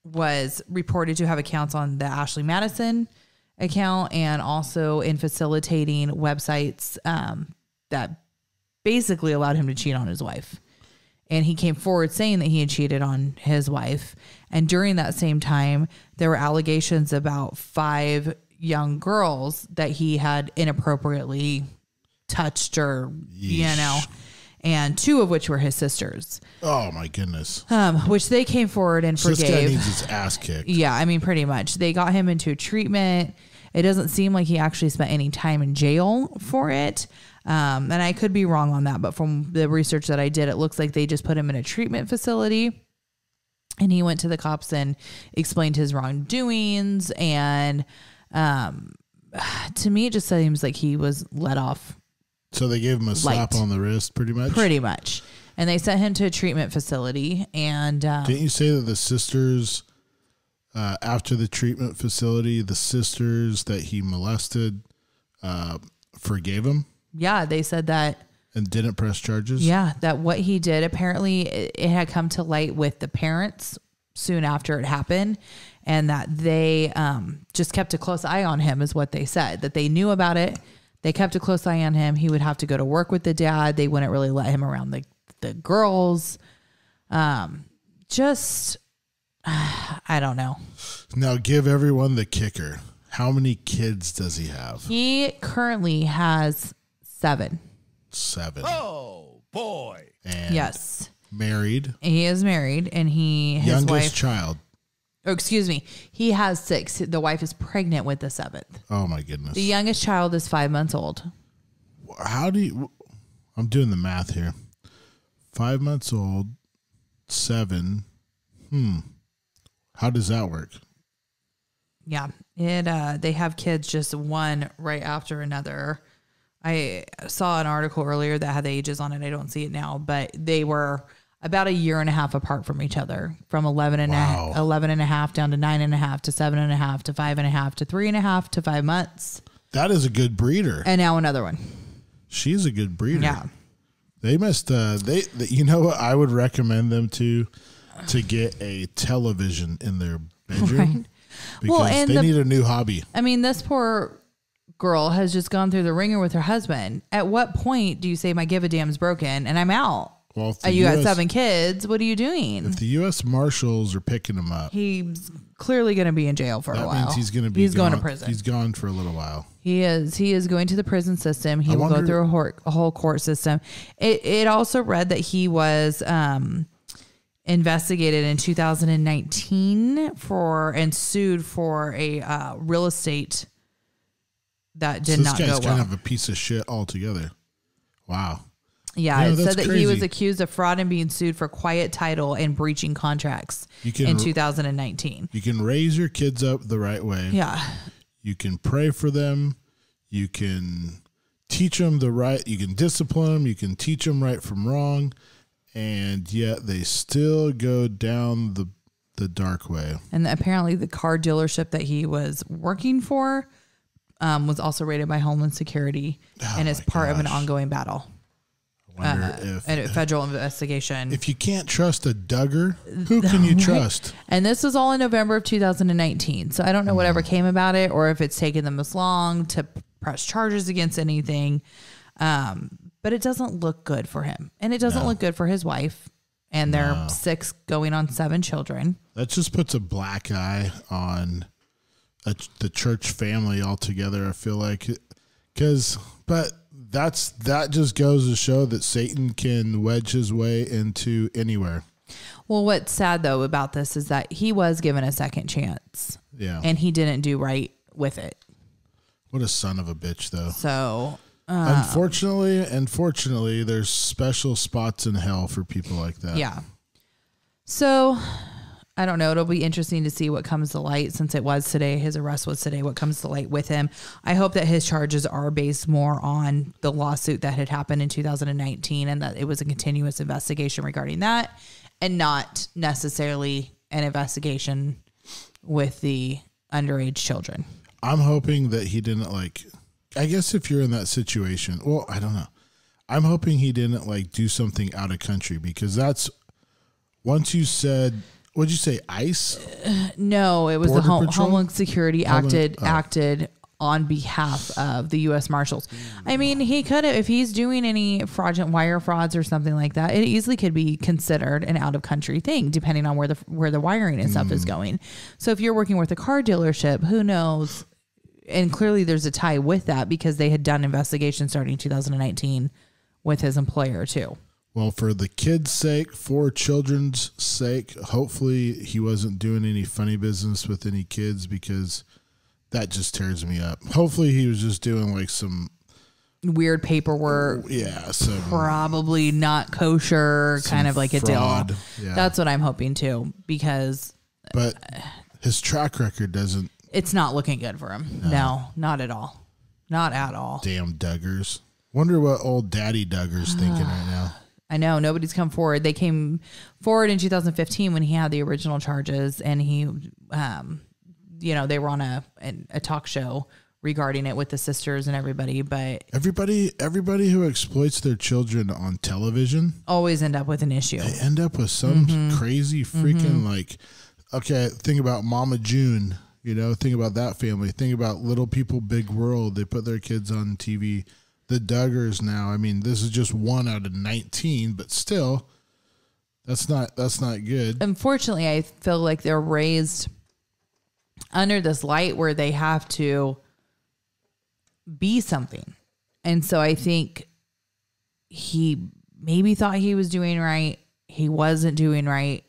was reported to have accounts on the Ashley Madison account, and also in facilitating websites that basically allowed him to cheat on his wife. And he came forward saying that he had cheated on his wife. And during that same time, there were allegations about 5 young girls that he had inappropriately touched, or, you know, and 2 of which were his sisters. Oh my goodness. Which they came forward and So forgave. this guy needs his ass kicked. Yeah, I mean, pretty much. They got him into treatment. It doesn't seem like he actually spent any time in jail for it. And I could be wrong on that, but from the research that I did, it looks like they just put him in a treatment facility, and he went to the cops and explained his wrongdoings. And to me, it just seems like he was let off. So they gave him a slap on the wrist, pretty much? Pretty much. And they sent him to a treatment facility. And didn't you say that the sisters, after the treatment facility, the sisters that he molested forgave him? Yeah, they said that. And didn't press charges? Yeah, that what he did, apparently it had come to light with the parents soon after it happened, and that they just kept a close eye on him, is what they said. That they knew about it. They kept a close eye on him. He would have to go to work with the dad. They wouldn't really let him around the girls. I don't know. Now give everyone the kicker. How many kids does he have? He currently has 7. 7. Oh, boy. And yes. Married. He is married, and his youngest wife, child. Oh, excuse me. He has 6. The wife is pregnant with the 7th. Oh my goodness. The youngest child is 5 months old. How do you, I'm doing the math here. 5 months old, 7. How does that work? Yeah. They have kids just one right after another. I saw an article earlier that had the ages on it. I don't see it now, but they were about a year and a half apart from each other, from 11 and a half down to 9 and a half to 7 and a half to 5 and a half to 3 and a half to 5 months. That is a good breeder. And now another one. She's a good breeder. Yeah. They must, you know what I would recommend them to get a television in their bedroom. Right. Because they need a new hobby. I mean, this poor girl has just gone through the ringer with her husband. At what point do you say my give a damn's broken and I'm out? Well, you got 7 kids. What are you doing? If the U.S. Marshals are picking him up, he's clearly going to be in jail for a while. That means he's going to be going to prison. He's gone for a little while. He is going to the prison system. He will go through a whole court system. It also read that he was investigated in 2019 and sued for a real estate that did not go well. This guy's kind of a piece of shit altogether. Wow. Yeah, it said that he was accused of fraud and being sued for quiet title and breaching contracts in 2019. You can raise your kids up the right way. Yeah. You can pray for them. You can teach them you can discipline them. You can teach them right from wrong. And yet they still go down the dark way. And apparently the car dealership that he was working for was also raided by Homeland Security and is part of an ongoing battle. A federal investigation. If you can't trust a Duggar, who can you trust? And this was all in November of 2019. So I don't know whatever came about it, or if it's taken them this long to press charges against anything. But it doesn't look good for him. And it doesn't look good for his wife. and they're 6 going on 7 children. That just puts a black eye on the church family altogether. I feel like, but that just goes to show that Satan can wedge his way into anywhere. Well, what's sad though about this is that he was given a second chance. Yeah. And he didn't do right with it. What a son of a bitch, though. So, unfortunately, there's special spots in hell for people like that. Yeah. So, I don't know. It'll be interesting to see what comes to light since it was today. His arrest was today. What comes to light with him. I hope that his charges are based more on the lawsuit that had happened in 2019 and that it was a continuous investigation regarding that and not necessarily an investigation with the underage children. I'm hoping that he didn't I guess if you're in that situation, well, I don't know. I'm hoping he didn't do something out of country because that's once you said, what'd you say? ICE? No, it was Border the Patrol? Homeland Security acted on behalf of the U.S. Marshals. I mean, he could have, if he's doing any fraudulent wire frauds or something like that, it easily could be considered an out of country thing, depending on where the wiring and stuff is going. So if you're working with a car dealership, who knows? And clearly there's a tie with that because they had done investigations starting 2019 with his employer too. Well, for the kids' sake, for children's sake, hopefully he wasn't doing any funny business with any kids because that just tears me up. Hopefully he was just doing some weird paperwork. Yeah. Probably not kosher, kind of like fraud. A deal. Yeah. That's what I'm hoping too, because. But his track record doesn't. It's not looking good for him. No, not at all. Not at all. Damn Duggars. Wonder what old Daddy Duggar's thinking right now. I know. Nobody's come forward. They came forward in 2015 when he had the original charges and he, they were on a talk show regarding it with the sisters and everybody, but everybody who exploits their children on television always end up with an issue. They end up with some crazy freaking okay, think about Mama June, think about that family. Think about Little People, Big World. They put their kids on TV. The Duggars now. I mean, this is just 1 out of 19, but still, that's not good. Unfortunately, I feel like they're raised under this light where they have to be something. And so I think he maybe thought he was doing right. He wasn't doing right.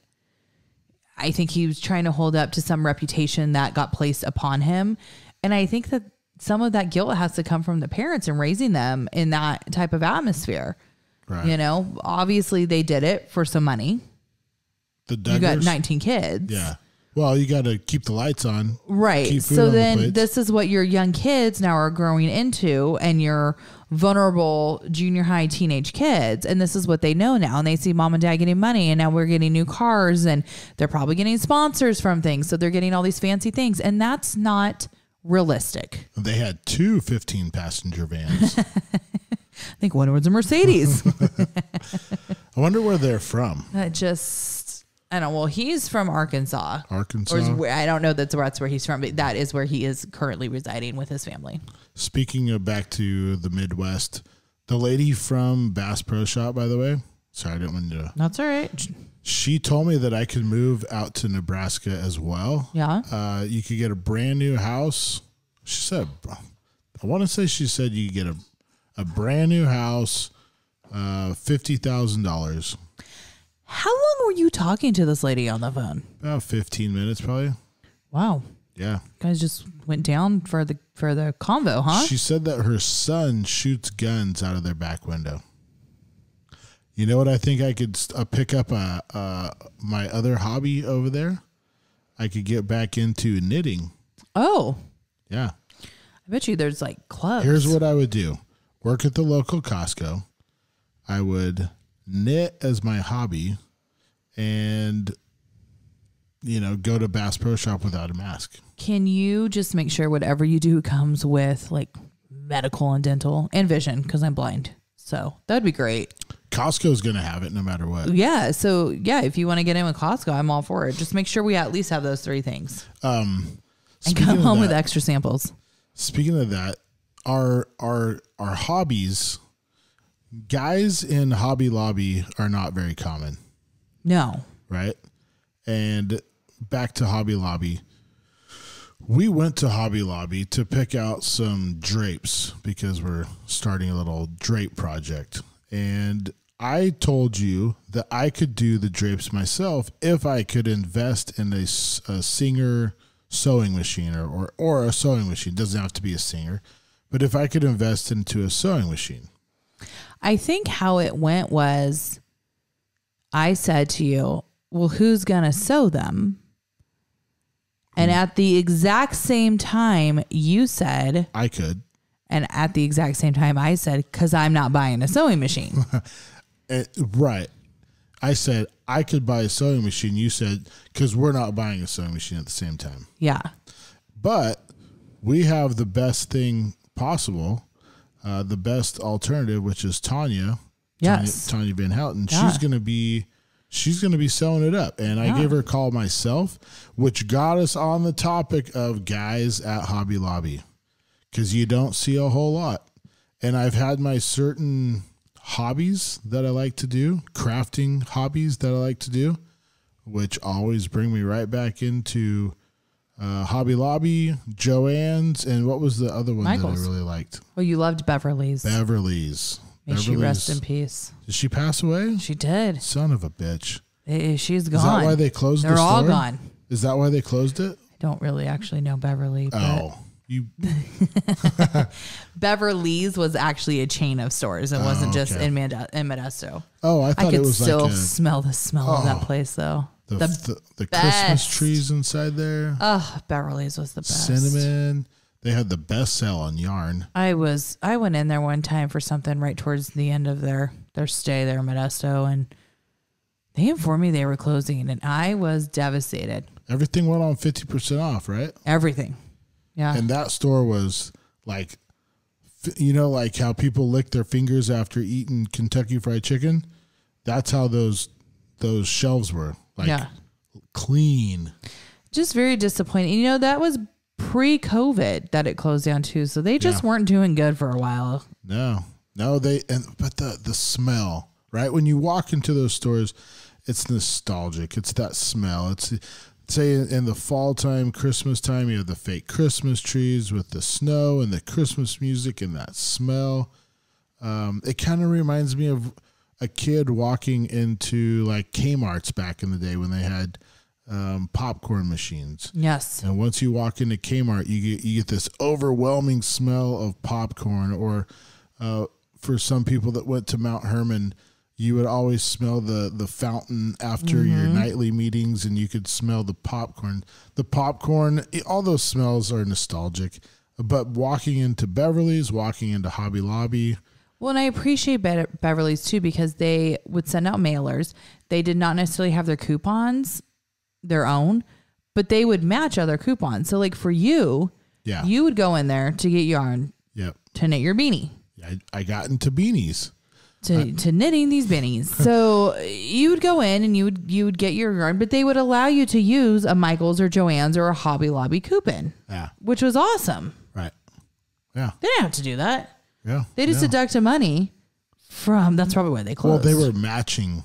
I think he was trying to hold up to some reputation that got placed upon him. And I think that some of that guilt has to come from the parents and raising them in that type of atmosphere. Right. Obviously they did it for some money. The Duggars? You got 19 kids. Yeah. Well, you got to keep the lights on. Right. So then this is what your young kids now are growing into and your vulnerable junior high teenage kids. And this is what they know now. And they see mom and dad getting money and now we're getting new cars and they're probably getting sponsors from things. So they're getting all these fancy things. And that's not realistic. They had 2 15-passenger vans. I think one was a Mercedes. I wonder where they're from. I don't know. Well, he's from Arkansas. Arkansas. I don't know that's where he's from, but that is where he is currently residing with his family. Speaking of back to the Midwest, the lady from Bass Pro Shop, by the way, sorry, I didn't want to. That's all right. She told me that I could move out to Nebraska as well. Yeah. You could get a brand new house. She said, I want to say she said you could get a brand new house, $50,000. How long were you talking to this lady on the phone? About 15 minutes, probably. Wow. Yeah. You guys just went down for the convo, huh? She said that her son shoots guns out of their back window. You know what I think I could pick up my other hobby over there? I could get back into knitting. Oh. Yeah. I bet you there's clubs. Here's what I would do. Work at the local Costco. I would knit as my hobby and, go to Bass Pro Shop without a mask. Can you just make sure whatever you do comes with medical and dental and vision? Because I'm blind. So that'd be great. Costco's going to have it no matter what. Yeah. So yeah, if you want to get in with Costco, I'm all for it. Just make sure we at least have those 3 things. And come home with extra samples. Speaking of that, our hobbies, guys in Hobby Lobby are not very common. No. Right? And back to Hobby Lobby. We went to Hobby Lobby to pick out some drapes because we're starting a little drape project. And I told you that I could do the drapes myself if I could invest in a Singer sewing machine or a sewing machine. It doesn't have to be a Singer. But if I could invest into a sewing machine. I think how it went was I said to you, well, who's going to sew them? And at the exact same time, you said, I could. And at the exact same time, I said, because I'm not buying a sewing machine. Right. I said, I could buy a sewing machine. You said, because we're not buying a sewing machine at the same time. Yeah. But we have the best thing possible, the best alternative, which is Tanya. Yes. Tanya Van Houten. Yeah. She's going to be sewing it up. And I gave her a call myself, which got us on the topic of guys at Hobby Lobby, because you don't see a whole lot. And I've had my certain hobbies that I like to do, crafting hobbies that I like to do, which always bring me right back into Hobby Lobby, Joann's, and what was the other one Michael's. that I really liked? Well, you loved Beverly's. Beverly's. May she rest in peace. Did she pass away? She did. Son of a bitch. She's gone. Is that why they closed They're the store? all gone. Is that why they closed it? I don't really actually know Beverly. But Oh, you. Beverly's was actually a chain of stores. It wasn't just in Modesto. Oh, I thought I could it was still like smell the smell of that place, though. the Christmas best. trees inside there. Oh, Beverly's was the best. Cinnamon. They had the best sale on yarn. I went in there one time for something right towards the end of their stay there in Modesto, and they informed me they were closing, and I was devastated. Everything went on 50% off, right? Everything. Yeah. And that store was like, like how people lick their fingers after eating Kentucky Fried Chicken. That's how those shelves were, like clean. Just very disappointing. That was pre-COVID that it closed down too, so they just weren't doing good for a while. No, but the smell, right? When you walk into those stores, it's nostalgic. It's that smell. It's say in the fall time, Christmas time, you have the fake Christmas trees with the snow and the Christmas music and that smell. It kind of reminds me of a kid walking into like Kmart's back in the day when they had popcorn machines. Yes. And once you walk into Kmart, you get this overwhelming smell of popcorn. Or for some people that went to Mount Hermon, you would always smell the fountain after your nightly meetings, and you could smell the popcorn. The popcorn, all those smells are nostalgic. But walking into Beverly's, walking into Hobby Lobby. Well, and I appreciate Beverly's too, because they would send out mailers. They did not necessarily have their coupons, their own, but they would match other coupons. So like for you, you would go in there to get yarn to knit your beanie. Yeah, I got into beanies. To knitting these beanies. So you would go in and you would get your yarn, but they would allow you to use a Michael's or Joann's or a Hobby Lobby coupon. Yeah. Which was awesome. Right. Yeah. They didn't have to do that. Yeah. They just deducted money from, that's probably why they closed. Well, they were matching.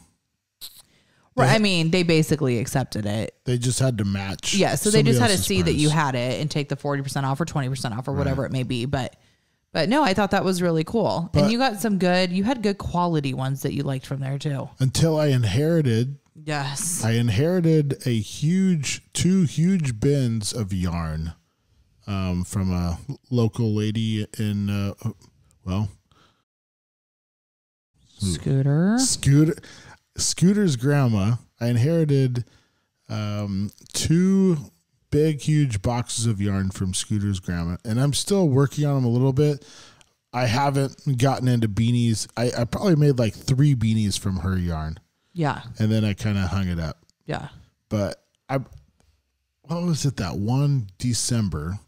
Right. I mean, they basically accepted it. They just had to match. Yeah. So they just had to see that you had it and take the 40% off or 20% off or whatever it may be. But no, I thought that was really cool. And you got you had good quality ones that you liked from there too. Until I inherited. Yes. I inherited two huge bins of yarn from a local lady in, Scooter's grandma. I inherited 2 big, huge boxes of yarn from Scooter's grandma, and I'm still working on them a little bit. I haven't gotten into beanies. I probably made like 3 beanies from her yarn. Yeah. And then I kind of hung it up. Yeah. But what was it that one December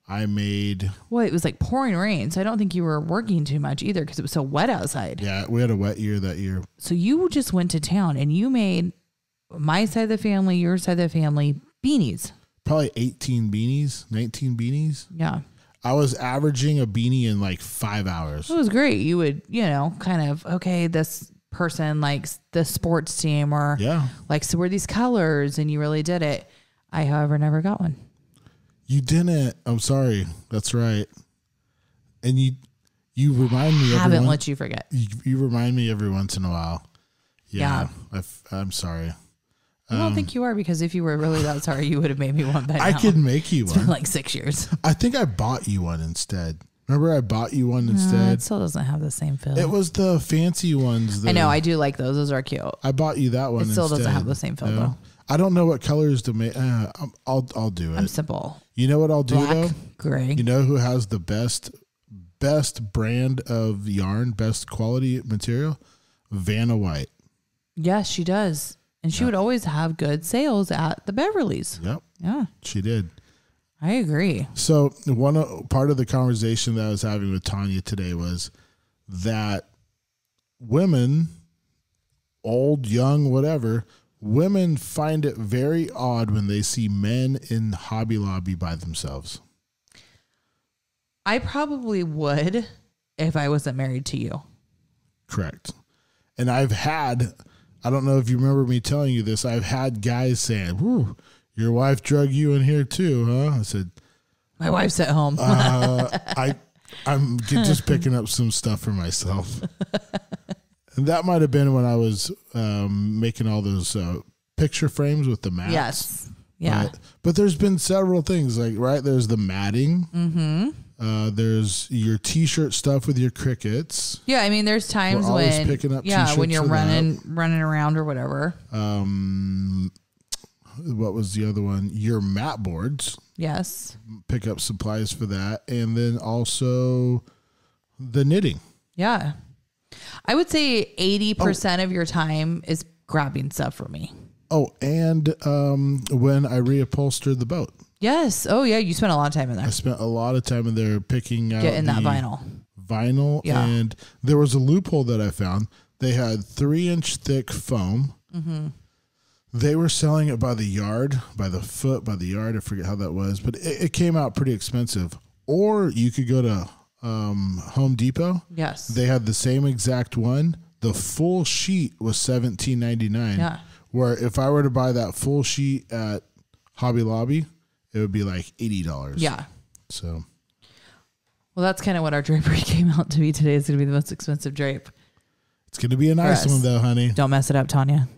I made? Well, it was like pouring rain, so I don't think you were working too much either because it was so wet outside. Yeah, we had a wet year that year. So you just went to town and you made my side of the family, your side of the family, beanies. Probably 18 beanies, 19 beanies. Yeah. I was averaging a beanie in like 5 hours. It was great. You would, kind of, okay, this person likes the sports team or likes to wear these colors and you really did it. I, however, never got one. You didn't. I'm sorry. That's right. And you remind me. Haven't let you forget. You remind me every once in a while. Yeah. I'm sorry. I don't think you are, because if you were really that sorry, you would have made me one by now. I could make you one. It's been like 6 years. I think I bought you one instead. Remember, I bought you one instead. It still doesn't have the same feel. It was the fancy ones. I know. I do like those. Those are cute. I bought you that one. It still instead. doesn't have the same feel though. I don't know what colors to make. I'll do it. I'm simple. You know what I'll do Black, though? gray. You know who has the best brand of yarn, best quality material? Vanna White. Yes, she does. And she would always have good sales at the Beverly's. Yep. Yeah. She did. I agree. So part of the conversation that I was having with Tanya today was that women, old, young, whatever, women find it very odd when they see men in Hobby Lobby by themselves. I probably would if I wasn't married to you. Correct. And I don't know if you remember me telling you this, I've had guys saying, "Whew, your wife drug you in here too, huh?" I said, my wife's at home. I'm just picking up some stuff for myself. And that might have been when I was making all those picture frames with the mats. Yes. Yeah. But there's been several things there's the matting. Mm-hmm. There's your T-shirt stuff with your crickets. Yeah, I mean, there's times when picking up when you're running around or whatever. What was the other one? Your mat boards. Yes. Pick up supplies for that, and then also the knitting. Yeah, I would say 80% of your time is grabbing stuff for me. Oh, and when I reupholstered the boat. Yes. Oh, yeah. You spent a lot of time in there. I spent a lot of time in there picking out getting that vinyl. Yeah. And there was a loophole that I found. They had 3-inch thick foam. Mm-hmm. They were selling it by the yard, by the foot, by the yard. I forget how that was, but it came out pretty expensive. Or you could go to Home Depot. Yes. They had the same exact one. The full sheet was $17.99. Yeah. Where if I were to buy that full sheet at Hobby Lobby, it would be like $80. Yeah. So. Well, that's kind of what our drapery came out to be today. It's going to be the most expensive drape. It's going to be a nice one, though, honey. Don't mess it up, Tanya.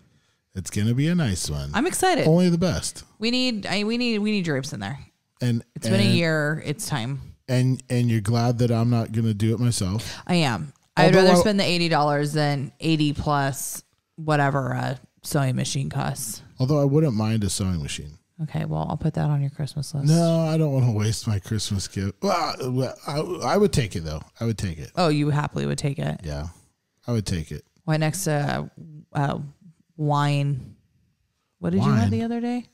It's going to be a nice one. I'm excited. Only the best. We need drapes in there. And it's been a year. It's time. And you're glad that I'm not going to do it myself. I am. I'd rather spend the $80 than 80 plus whatever a sewing machine costs. Although I wouldn't mind a sewing machine. Okay, well, I'll put that on your Christmas list. No, I don't want to waste my Christmas gift. Well, I would take it, though. I would take it. Oh, you happily would take it? Yeah, I would take it. Why, next to wine. What did you have the other day?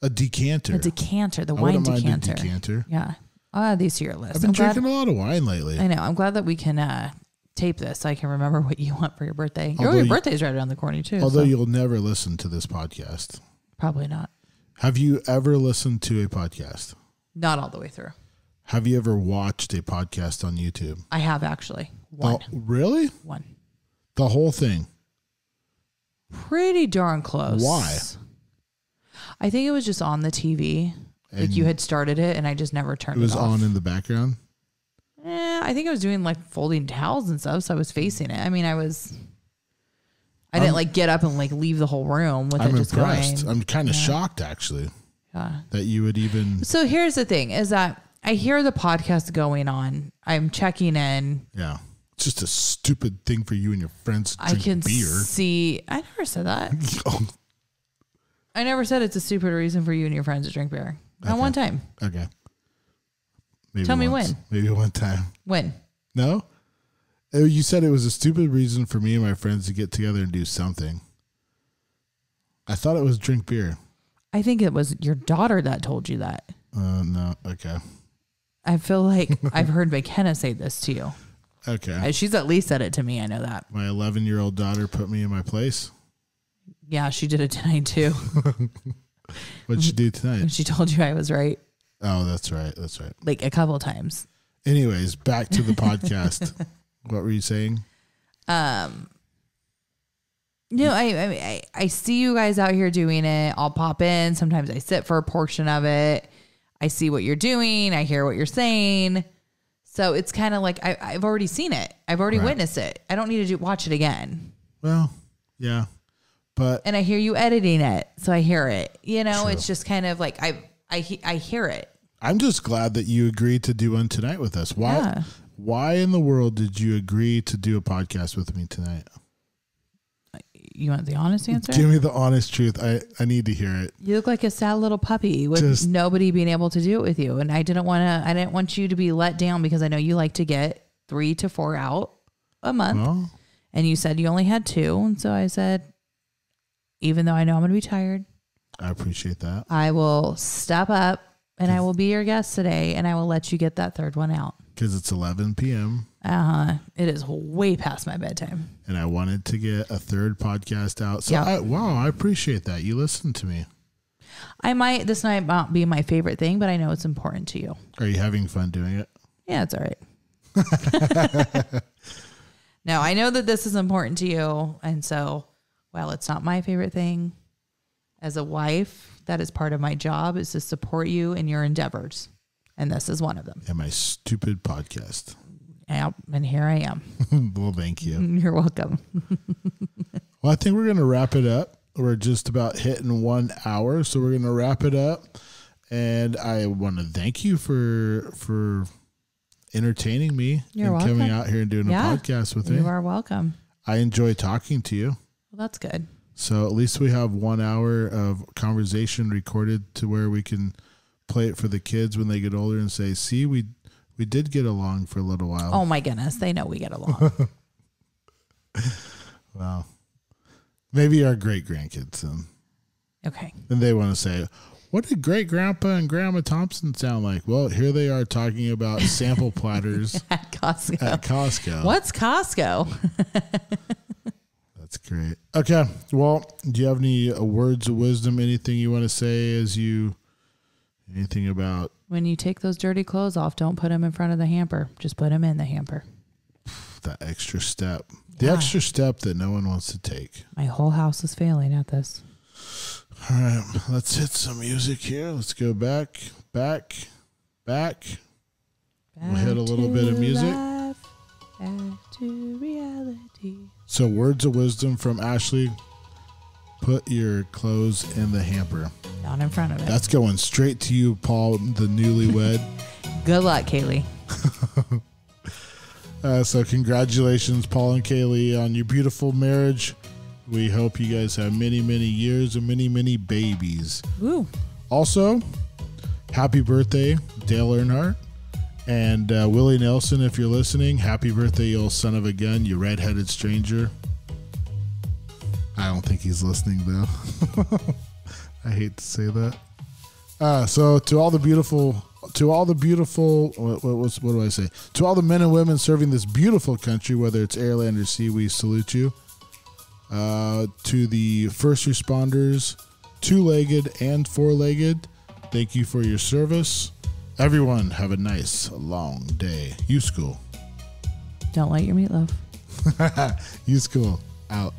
A decanter. A decanter. The wine decanter. A decanter. Yeah. I'll add these to your list. I've been drinking a lot of wine lately. I know. I'm glad that we can tape this so I can remember what you want for your birthday. Your birthday's right around the corner, too. Although you'll never listen to this podcast. Probably not. Have you ever listened to a podcast? Not all the way through. Have you ever watched a podcast on YouTube? I have, actually. One. Oh, really? One. The whole thing? Pretty darn close. Why? I think it was just on the TV. Like you had started it and I just never turned it off. It was on in the background? I think I was doing like folding towels and stuff, so I was facing it. I mean, I didn't like get up and like leave the whole room with it just impressed. going. I'm kind of shocked, actually, that you would even. So here's the thing: is that I hear the podcast going on. I'm checking in. Yeah, it's just a stupid thing for you and your friends to drink beer. See, I never said that. I never said it's a stupid reason for you and your friends to drink beer. Not one time. Okay. Maybe Tell me once. when. Maybe one time. When? No? You said it was a stupid reason for me and my friends to get together and do something. I thought it was drink beer. I think it was your daughter that told you that. No. Okay. I feel like I've heard McKenna say this to you. Okay. She's at least said it to me. I know that. My 11-year-old daughter put me in my place. Yeah, she did it tonight too. What'd she do tonight? She told you I was right. Oh, that's right. That's right. Like a couple times. Anyways, back to the podcast. What were you saying? No, I see you guys out here doing it. I'll pop in. Sometimes I sit for a portion of it. I see what you're doing. I hear what you're saying. So it's kind of like I've already seen it. I've already witnessed it. I don't need to watch it again. Well, yeah. And I hear you editing it. So I hear it. You know, True. it's just kind of like I hear it. I'm just glad that you agreed to do one tonight with us. Why in the world did you agree to do a podcast with me tonight? You want the honest answer? Give me the honest truth. I need to hear it. You look like a sad little puppy with nobody being able to do it with you. And I didn't want you to be let down because I know you like to get 3 to 4 out a month. Well, and you said you only had 2. And so I said, even though I know I'm going to be tired, I appreciate that. I will step up and I will be your guest today and I will let you get that third one out. Because it's 11 p.m. It is way past my bedtime. And I wanted to get a third podcast out. So, Yeah. I appreciate that. You listened to me. This might not be my favorite thing, but I know it's important to you. Are you having fun doing it? Yeah, it's all right. No, I know that this is important to you. And so, while it's not my favorite thing, as a wife, that is part of my job, is to support you in your endeavors. And this is one of them. And my stupid podcast. Yeah, and here I am. Well, thank you. You're welcome. Well, I think we're going to wrap it up. We're just about hitting 1 hour, so we're going to wrap it up. And I want to thank you for entertaining me You're and welcome. coming out here and doing a podcast with me. You are welcome. I enjoy talking to you. Well, that's good. So at least we have 1 hour of conversation recorded to where we can play it for the kids when they get older and say, see, we did get along for a little while. Oh my goodness. They know we get along. Well, maybe our great grandkids then. Okay. And they want to say, what did great grandpa and grandma Thompson sound like? Well, here they are talking about sample platters At Costco. at Costco. What's Costco? That's great. Okay. Well, do you have any words of wisdom, anything you want to say anything about When you take those dirty clothes off, don't put them in front of the hamper. Just put them in the hamper. that extra step? The extra step that no one wants to take. My whole house is failing at this. All right, let's hit some music here. Let's go back. We'll hit a little bit of music. Life, back to reality. So, words of wisdom from Ashley. Put your clothes in the hamper. Not in front of it. That's going straight to you, Paul, the newlywed. Good luck, Kaylee. So congratulations, Paul and Kaylee, on your beautiful marriage. We hope you guys have many, many years and many, many babies. Woo. Also, happy birthday, Dale Earnhardt. And Willie Nelson, if you're listening, happy birthday, you old son of a gun, you redheaded stranger. I don't think he's listening, though. I hate to say that. So to all the beautiful, what do I say? To all the men and women serving this beautiful country, whether it's air, land, or sea, we salute you. To the first responders, 2-legged and 4-legged, thank you for your service. Everyone, have a nice, long day. Yuskool. Don't light your meatloaf. Yuskool, out.